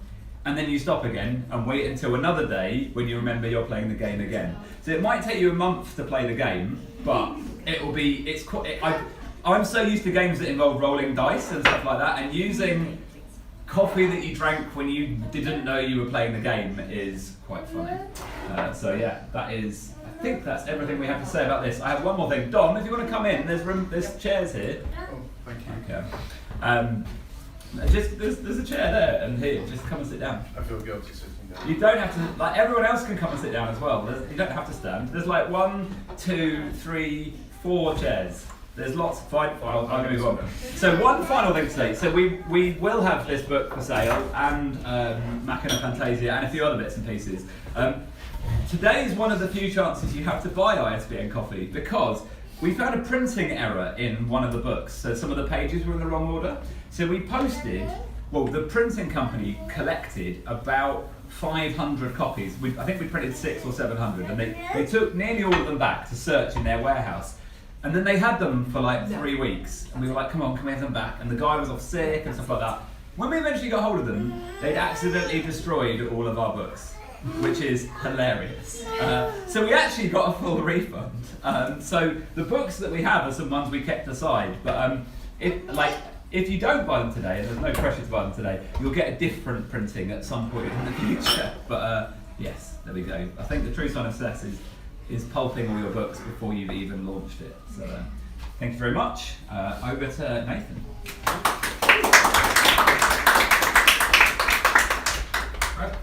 And then you stop again and wait until another day when you remember you're playing the game again. So it might take you a month to play the game, but I'm so used to games that involve rolling dice and stuff like that, and using coffee that you drank when you didn't know you were playing the game is quite funny. So yeah, I think that's everything we have to say about this. I have one more thing. Dom, if you want to come in, there's chairs here. Oh, thank you. Okay. There's a chair there and here. Just come and sit down. I feel guilty sitting down. You don't have to. Everyone else can come and sit down as well. You don't have to stand. There's 1, 2, 3, 4 chairs. There's lots. Fine. I'm going to move on. So one final thing to say. So we will have this book for sale and Machina Fantasia and a few other bits and pieces. Today is one of the few chances you have to buy ISBN coffee because we found a printing error in one of the books. So some of the pages were in the wrong order. So we posted, the printing company collected about 500 copies. I think we printed 600 or 700, and they took nearly all of them back to search in their warehouse. And then they had them for 3 weeks, and we were like, come on, can we have them back? And the guy was off sick and stuff like that. When we eventually got hold of them, they'd accidentally destroyed all of our books, which is hilarious. So we actually got a full refund. So the books that we have are some ones we kept aside, but if you don't buy them today, and there's no pressure to buy them today, you'll get a different printing at some point in the future. But yes, there we go. I think the true sign of success is pulping all your books before you've even launched it. So thank you very much. Over to Nathan.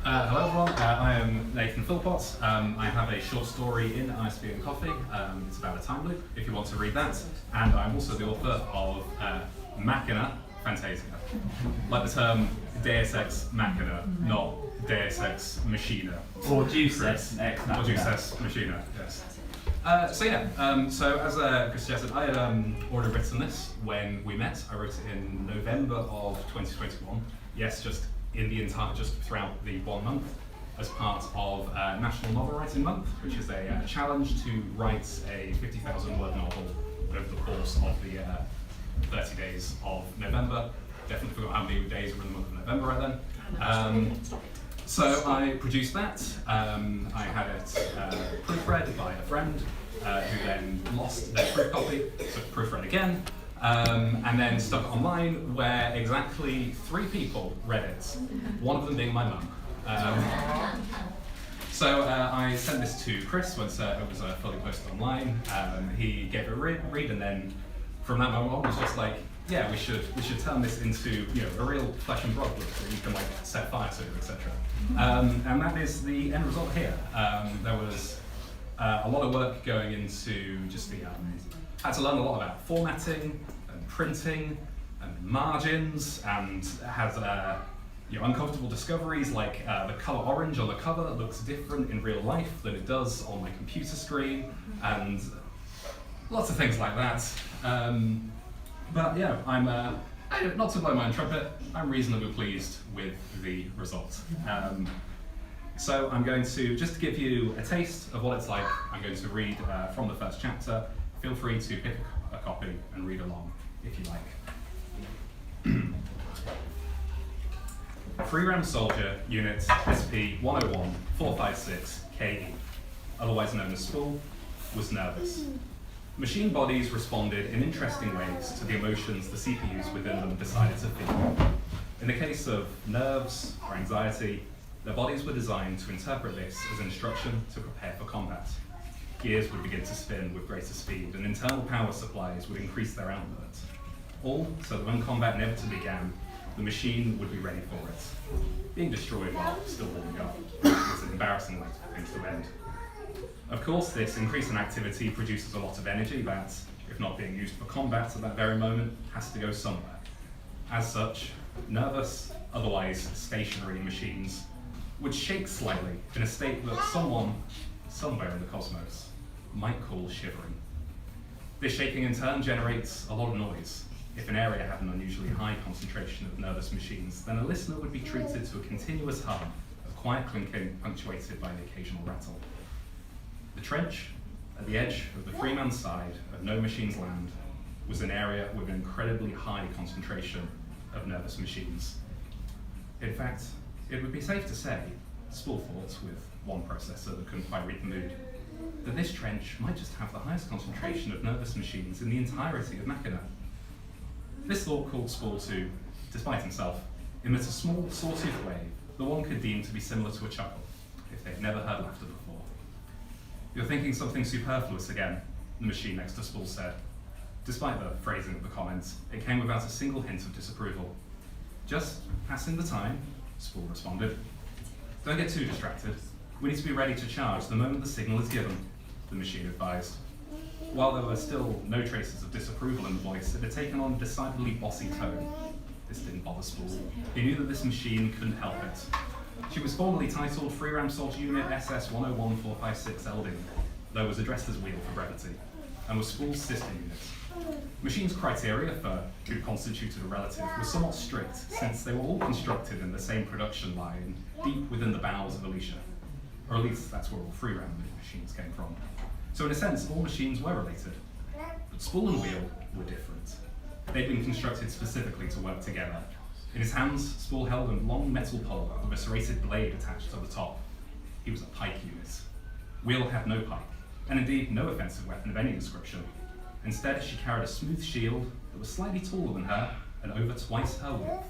Hello everyone, I am Nathan Philpott. I have a short story in ISBN Coffee. It's about a time loop, if you want to read that. And I'm also the author of Machina Fantasia. Like the term Deus Ex Machina, not Deus Ex Machina. Or Deus Ex Machina. Or Deus Ex Machina, yes. So as Chris suggested, I had already written this when we met. I wrote it in November of 2021. Yes, just throughout the 1 month, as part of National Novel Writing Month, which is a challenge to write a 50,000 word novel over the course of the 30 days of November. Definitely forgot how many days were in the month of November right then. So I produced that. I had it proofread by a friend who then lost their proof copy, so proofread again. And then stuck it online where exactly 3 people read it, one of them being my mum. So I sent this to Chris once it was fully posted online. He gave it a read, and then from that moment on was just like, yeah, we should turn this into a real flesh and blood book that you can like set fire to, etc. And that is the end result here. There was a lot of work going into just the had to learn a lot about formatting and printing and margins, and had uncomfortable discoveries like the colour orange on the cover looks different in real life than it does on my computer screen, and lots of things like that. But yeah, I'm not to blow my own trumpet, I'm reasonably pleased with the result. So I'm going to, just to give you a taste of what it's like, I'm going to read from the first chapter. Feel free to pick a copy and read along if you like. Free-Ram Soldier, Unit SP-101-456-KE, otherwise known as Spool, was nervous. Machine bodies responded in interesting ways to the emotions the CPUs within them decided to feel. In the case of nerves or anxiety, their bodies were designed to interpret this as instruction to prepare for combat. Gears would begin to spin with greater speed, and internal power supplies would increase their output. All so that when combat inevitably began, the machine would be ready for it. Being destroyed while still warming up is an embarrassing way for things to end. Of course, this increase in activity produces a lot of energy that, if not being used for combat at that very moment, has to go somewhere. As such, nervous, otherwise stationary machines would shake slightly in a state that someone, somewhere in the cosmos, might call shivering. This shaking in turn generates a lot of noise. If an area had an unusually high concentration of nervous machines, then a listener would be treated to a continuous hum of quiet clinking punctuated by the occasional rattle. The trench, at the edge of the Freeman side of No Machines Land, was an area with an incredibly high concentration of nervous machines. In fact, it would be safe to say, Spool thought, with one processor that couldn't quite read the mood, that this trench might just have the highest concentration of nervous machines in the entirety of Machina. This thought caused Spool to, despite himself, emit a small, sawtooth wave that one could deem to be similar to a chuckle, if they'd never heard laughter before. "You're thinking something superfluous again," the machine next to Spool said. Despite the phrasing of the comments, it came without a single hint of disapproval. "Just passing the time," Spool responded. "Don't get too distracted. We need to be ready to charge the moment the signal is given," the machine advised. While there were still no traces of disapproval in the voice, it had taken on a decidedly bossy tone. This didn't bother Spool. He knew that this machine couldn't help it. She was formerly titled Free-Ram Soldier Unit SS-101-456 LD, though was addressed as Wheel for brevity, and was Spool's sister unit. Machine's criteria for who constituted a relative was somewhat strict, since they were all constructed in the same production line, deep within the bowels of Alicia. Or at least that's where all Free-Ram machines came from. So in a sense, all machines were related. But Spool and Wheel were different. They'd been constructed specifically to work together. In his hands, Spool held a long metal pole with a serrated blade attached to the top. He was a pike unit. Wheel had no pike, and indeed no offensive weapon of any description. Instead, she carried a smooth shield that was slightly taller than her and over twice her width.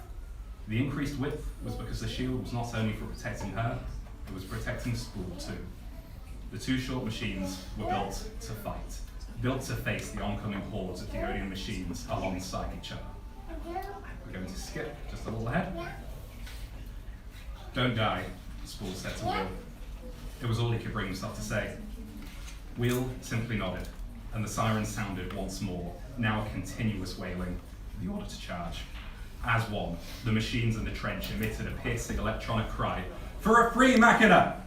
The increased width was because the shield was not only for protecting her, it was protecting Spool too. The two short machines were built to fight, built to face the oncoming hordes of Theodian machines alongside each other. We're going to skip just a little ahead. "Don't die," Spool said to Wheel. It was all he could bring himself to say. Wheel simply nodded, and the sirens sounded once more, now a continuous wailing, the order to charge. As one, the machines in the trench emitted a piercing electronic cry, "For a free Machina!"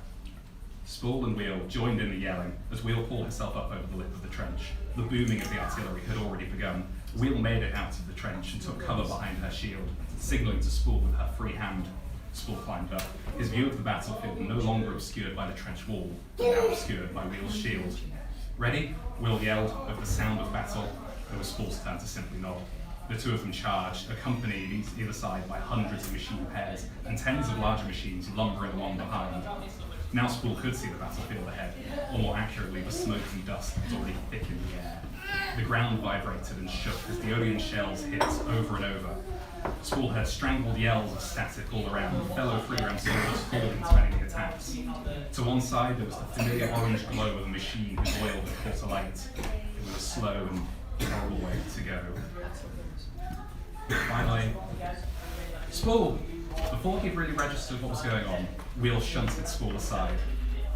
Spool and Wheel joined in the yelling as Wheel pulled herself up over the lip of the trench. The booming of the artillery had already begun. Wheel made it out of the trench and took cover behind her shield, signaling to Spool with her free hand. Spool climbed up, his view of the battlefield no longer obscured by the trench wall, but now obscured by Wheel's shield. "Ready?" Wheel yelled over the sound of battle. It was Spool's turn to simply nod. The two of them charged, accompanied either side by hundreds of machine pairs and tens of larger machines lumbering along behind. Now Spool could see the battlefield ahead, or more accurately, the smoke and dust that was already thick in the air. The ground vibrated and shook as the Odeon shells hit over and over. Spool heard strangled yells of static all around, fellow free-round soldiers falling to enemy attacks. To one side, there was the familiar orange glow of a machine whose oil had caught alight. It was a slow and horrible way to go. Finally, Spool! Before he'd really registered what was going on, Wheel shunted Spool aside.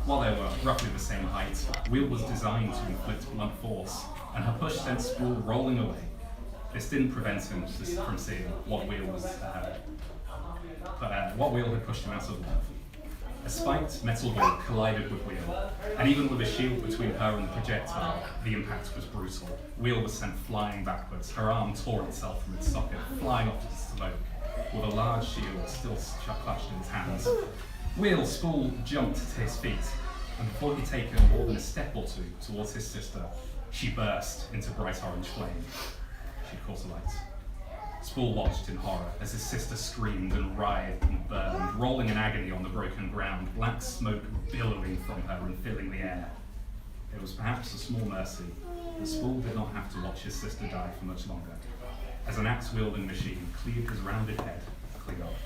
While they were roughly the same height, Wheel was designed to inflict blunt force, and her push sent Spool rolling away. This didn't prevent him from seeing what Wheel was what Wheel had pushed him out of love. A spiked metal wheel collided with Wheel, and even with a shield between her and the projectile, the impact was brutal. Wheel was sent flying backwards, her arm tore itself from its socket, flying off to the smoke, with a large shield still clutched in his hands. Wheel, Spool jumped to his feet, and before he'd taken more than a step or two towards his sister, she burst into bright orange flame. She'd caught alight. Spool watched in horror as his sister screamed and writhed and burned, rolling in agony on the broken ground, black smoke billowing from her and filling the air. It was perhaps a small mercy that Spool did not have to watch his sister die for much longer, as an axe-wielding machine cleaved his rounded head clean off.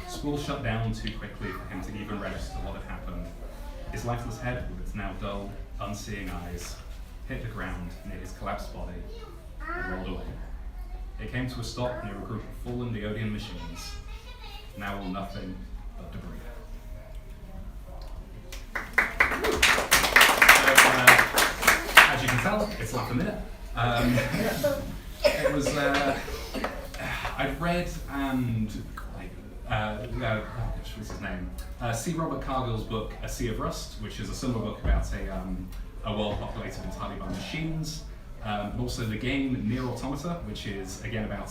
Spool shut down too quickly for him to even register what had happened. His lifeless head, with its now dull, unseeing eyes, hit the ground near his collapsed body and rolled away. It came to a stop near a group of fallen Odeon machines, now all nothing but debris. As you can tell, it's like a minute. It was, I'd read and, what's his name? C. Robert Cargill's book, A Sea of Rust, which is a similar book about a world populated entirely by machines. And also the game Near Automata, which is again about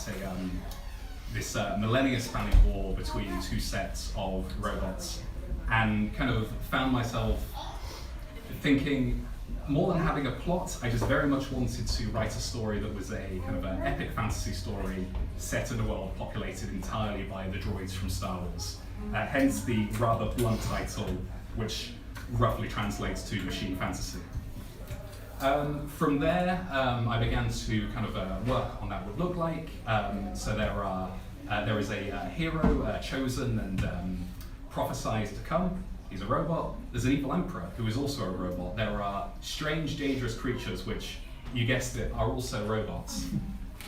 this millennia-spanning war between two sets of robots, and kind of found myself thinking, more than having a plot, I just very much wanted to write a story that was a kind of an epic fantasy story set in a world populated entirely by the droids from Star Wars. Hence the rather blunt title, which roughly translates to machine fantasy. From there, I began to kind of work on that would look like. So there is a hero chosen and prophesied to come. He's a robot. There's an evil emperor who is also a robot. There are strange, dangerous creatures which, you guessed it, are also robots.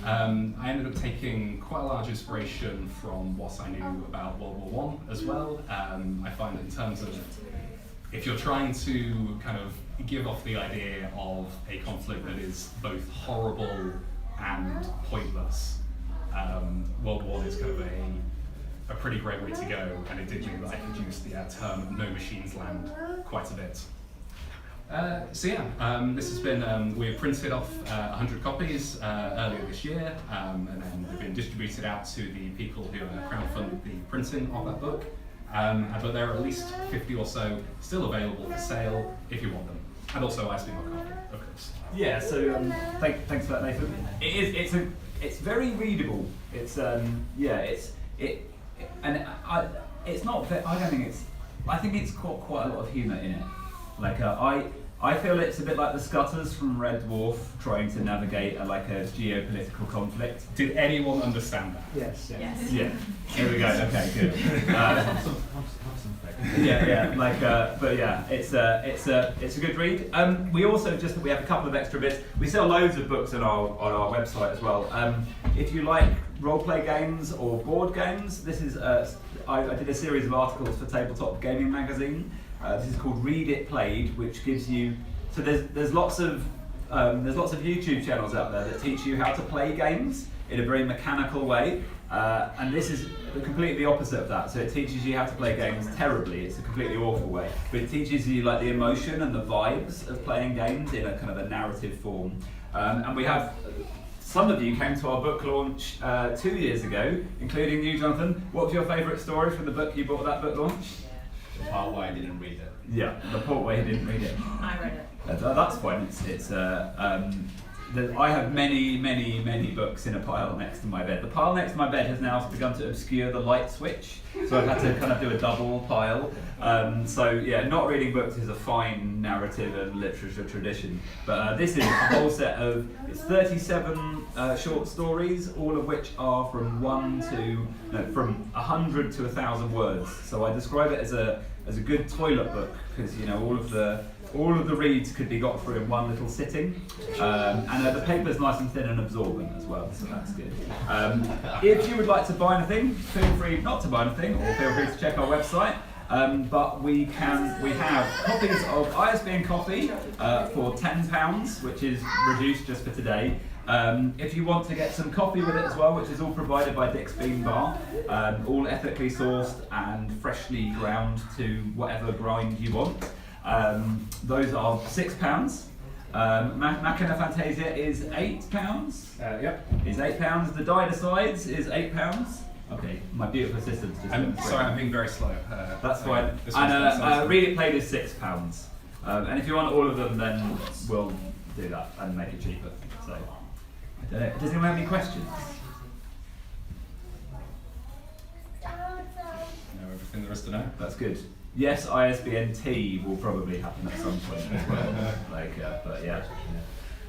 I ended up taking quite a large inspiration from what I knew about World War I as well. I find in terms of, if you're trying to kind of give off the idea of a conflict that is both horrible and pointless, World War I is kind of a pretty great way to go, and it did mean that I could use the term No Machines Land quite a bit. This has been, we've printed off 100 copies earlier this year, and then they've been distributed out to the people who crowdfunded the printing of that book. But there are at least 50 or so still available for sale if you want them. And also I speak my copy, of course. Yeah, so thanks for that, Nathan. It's very readable. It's I think it's got quite a lot of humour in it. Like I feel it's a bit like the Scutters from Red Dwarf trying to navigate a geopolitical conflict. Did anyone understand that? Yes. Yeah. Here we go. Okay, good. It's a good read. We also we have a couple of extra bits. We sell loads of books on our website as well. If you like role-play games or board games, this is I did a series of articles for Tabletop Gaming Magazine. This is called Read It Played, which gives you. So there's lots of YouTube channels out there that teach you how to play games in a very mechanical way, and this is completely the opposite of that. So it teaches you how to play games terribly. It's a completely awful way, but it teaches you like the emotion and the vibes of playing games in a kind of a narrative form. And we have. Some of you came to our book launch 2 years ago, including you, Jonathan. What was your favourite story from the book you bought at that book launch? The part where I didn't read it. Yeah, the part where he didn't read it. I read it. That's fine. I have many books in a pile next to my bed. The pile next to my bed has now begun to obscure the light switch, so I've had to kind of do a double pile. So yeah, not reading books is a fine narrative and literature tradition. But this is a whole set of 37 short stories, all of which are from 100 to 1,000 words. So I describe it as a good toilet book, because you know all of the reads could be got through in one little sitting, and the paper's nice and thin and absorbent as well, so that's good. If you would like to buy anything, feel free not to buy anything, or feel free to check our website. But we have copies of ISBN Coffee for £10, which is reduced just for today. If you want to get some coffee with it as well, which is all provided by Dick's Bean Bar, all ethically sourced and freshly ground to whatever grind you want. Those are £6. Machina Fantasia is £8. Yep. Is £8. The Die Decides is £8. Okay, my beautiful assistant's just. I'm sorry, I'm being very slow. That's fine. This And Read It Played is £6. And if you want all of them, then we'll do that and make it cheaper. So, I don't know. Does anyone have any questions? Know everything there is to know. That's good. Yes, ISBN T will probably happen at some point as well. But yeah.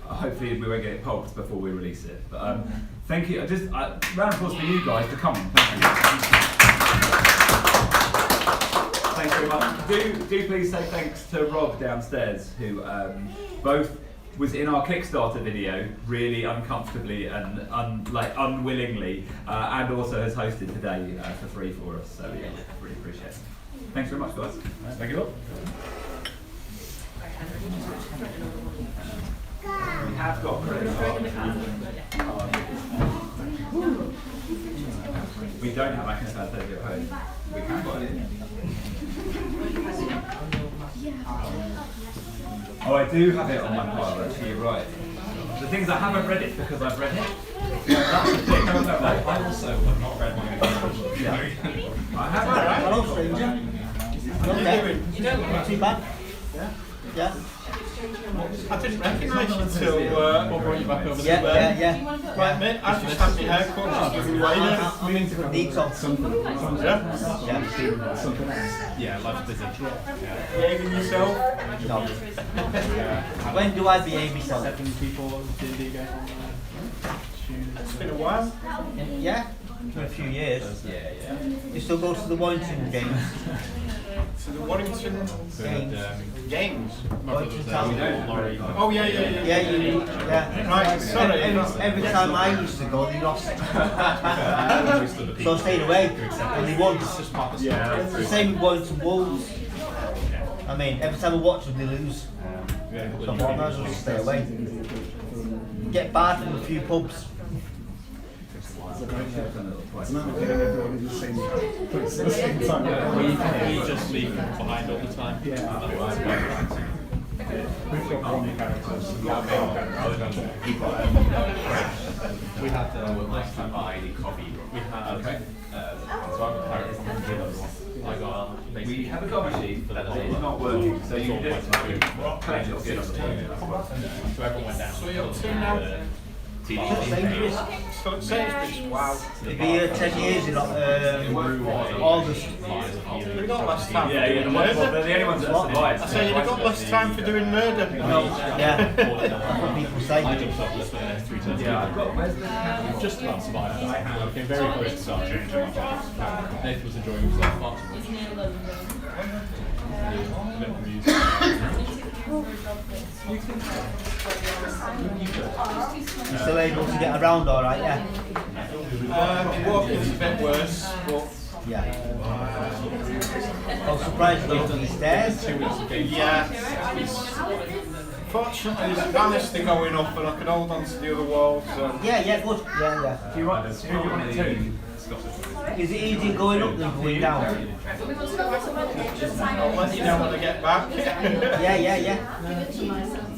Hopefully we won't get it pulped before we release it. But thank you. Just round of applause for you guys for coming. Thank you. Thanks very much. Do please say thanks to Rob downstairs, who both was in our Kickstarter video really uncomfortably and unwillingly, and also has hosted today for free for us. So yeah, really appreciate it. Thanks very much, guys. Thank you all. We have got credit card. We don't have Machina Fantasia at home. We can buy it. Oh, I do have it on my pile, actually, you're right. The thing is, I haven't read it because I've read it. That's the thing. I also have not read my own. Yeah. I have read it. Hello, stranger. Okay. Not too bad. Yeah. I didn't recognise you until I brought you back over the way. Yeah. Right, mate, I've just had my hair cut. I'm into the deep on something. Yeah, life's busy. Behaving yourself? No. When do I behave myself? 7 people D&D game. It's been a while. Yeah. For a few years. Yeah. You still go to the Warrington games? So the Warrington games. Warrington Town. Oh yeah. Yeah. Right, sorry. Every time I used to go, they lost. So I stayed away, and they won. It's the same with Warrington Wolves. I mean, every time I watch them, they lose. So I might as well just stay away. Get barred from a few pubs. We just leave behind all the time. We've got one characters. We had last time I copy. We had so I have a character. I got We have a cover sheet, but it's not working, so you can just change it on the table. So everyone went down. So you're up to now? So it's Sainsbury's, wow. They've been here 10 years in August. You've got less time for doing the murder. they're the only ones that survive. I say you've got less time for doing murder. Yeah, that's what people say. I jumped off this for the next 3 turns. Yeah, I've got, where's the cat? Just about survived. I came very close to start changing my topics. Nathan was enjoying himself far too much. A bit of music. You're still able to get around alright, yeah? Walking's a bit worse, but Yeah. I was surprised to go up these stairs. fortunately there's a banister going up and I can hold on to the other wall, so... Yeah, good. Yeah. Do you want it too? Is it easier going up than going down? I'll let you know when I get back. Yeah.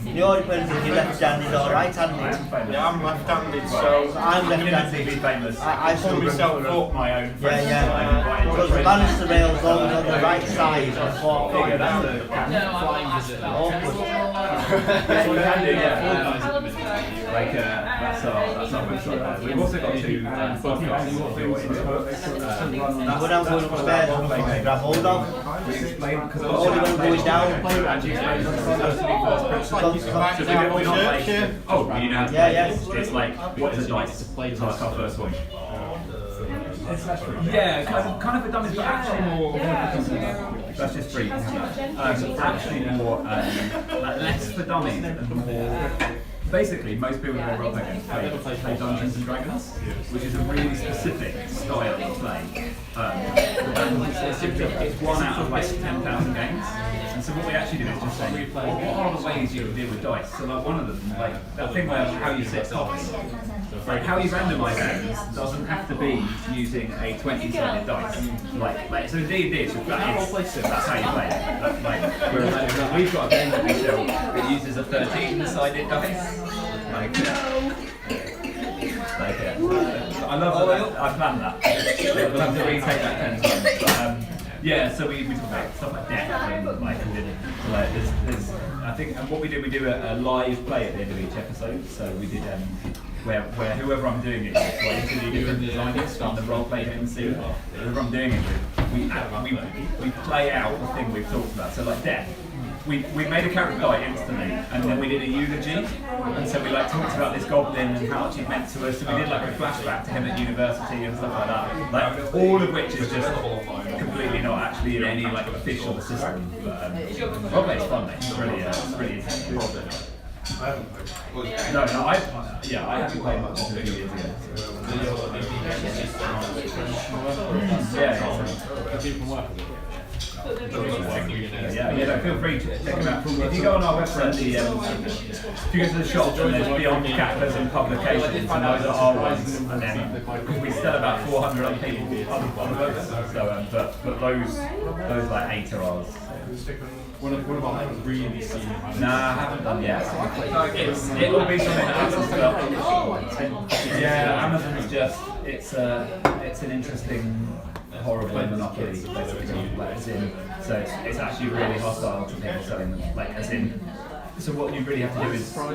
It all depends if you're left-handed or right-handed. Yeah, I'm left-handed, so... I'm left-handed. I pull myself up. My own. Yeah. Because the banister rail's always on the right side. I thought, Flying visit. awkward. We've also got two podcasts for your input. When I'm going upstairs, I'm going to grab hold of. We explain because a lot Only of when I'm going down. Angie explains on first principles. So we're not like, oh, you know how to play this. It's like, what is a dice? It's like our first one. Yeah, kind of for dummies, but actually more. That's just free. Actually more less for dummies and more. Basically, most people who play role playing games play Dungeons and Dragons, which is a really specific style of play. It's one out of like 10,000 games. And so what we actually do is just say, what are the ways you can deal with dice? So like one of them, like that thing where how you set copies. Like how you randomise things doesn't have to be using a 20-sided dice. Like so D&D, that's how you play it. Whereas we've got a game that we sell that uses a 13-sided dice. I love that. I planned that. We'll have to retake that 10 times. But, yeah, so we talk about stuff like death and like there's I think and what we do a live play at the end of each episode. So we did where whoever I'm doing it with, like the different designers from the role play game scene, whoever I'm doing it with, we play out the thing we've talked about. So like death. We made a character die instantly, and then we did a eulogy, and so we like talked about this goblin and how much it meant to us, and we did like a flashback to him at university and stuff like that. Like all of which is just completely not actually in any like official system. But it's fun, mate. It's really intense. No, I haven't played much until a few years ago. Feel free to check them out. If you go on our website, if you go to the shop, and there's Beyond Cataclysm Publications, and those are our ones, and then because we sell about 400 other people, other books, so but those like 8 are ours. One of our names really seen. Nah, I haven't done yet. It'll be something that Amazon's got. Yeah, Amazon is just it's an interesting horrible monopoly basically. Like, as in, so it's actually really hostile to people selling them. Like as in. So what you really have to do is what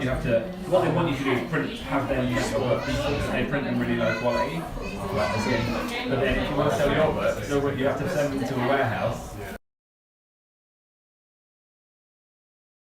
they want you to do is have them use your work. They print them really low quality. Like, as in, but then if you want to sell your work, you have to send them to a warehouse.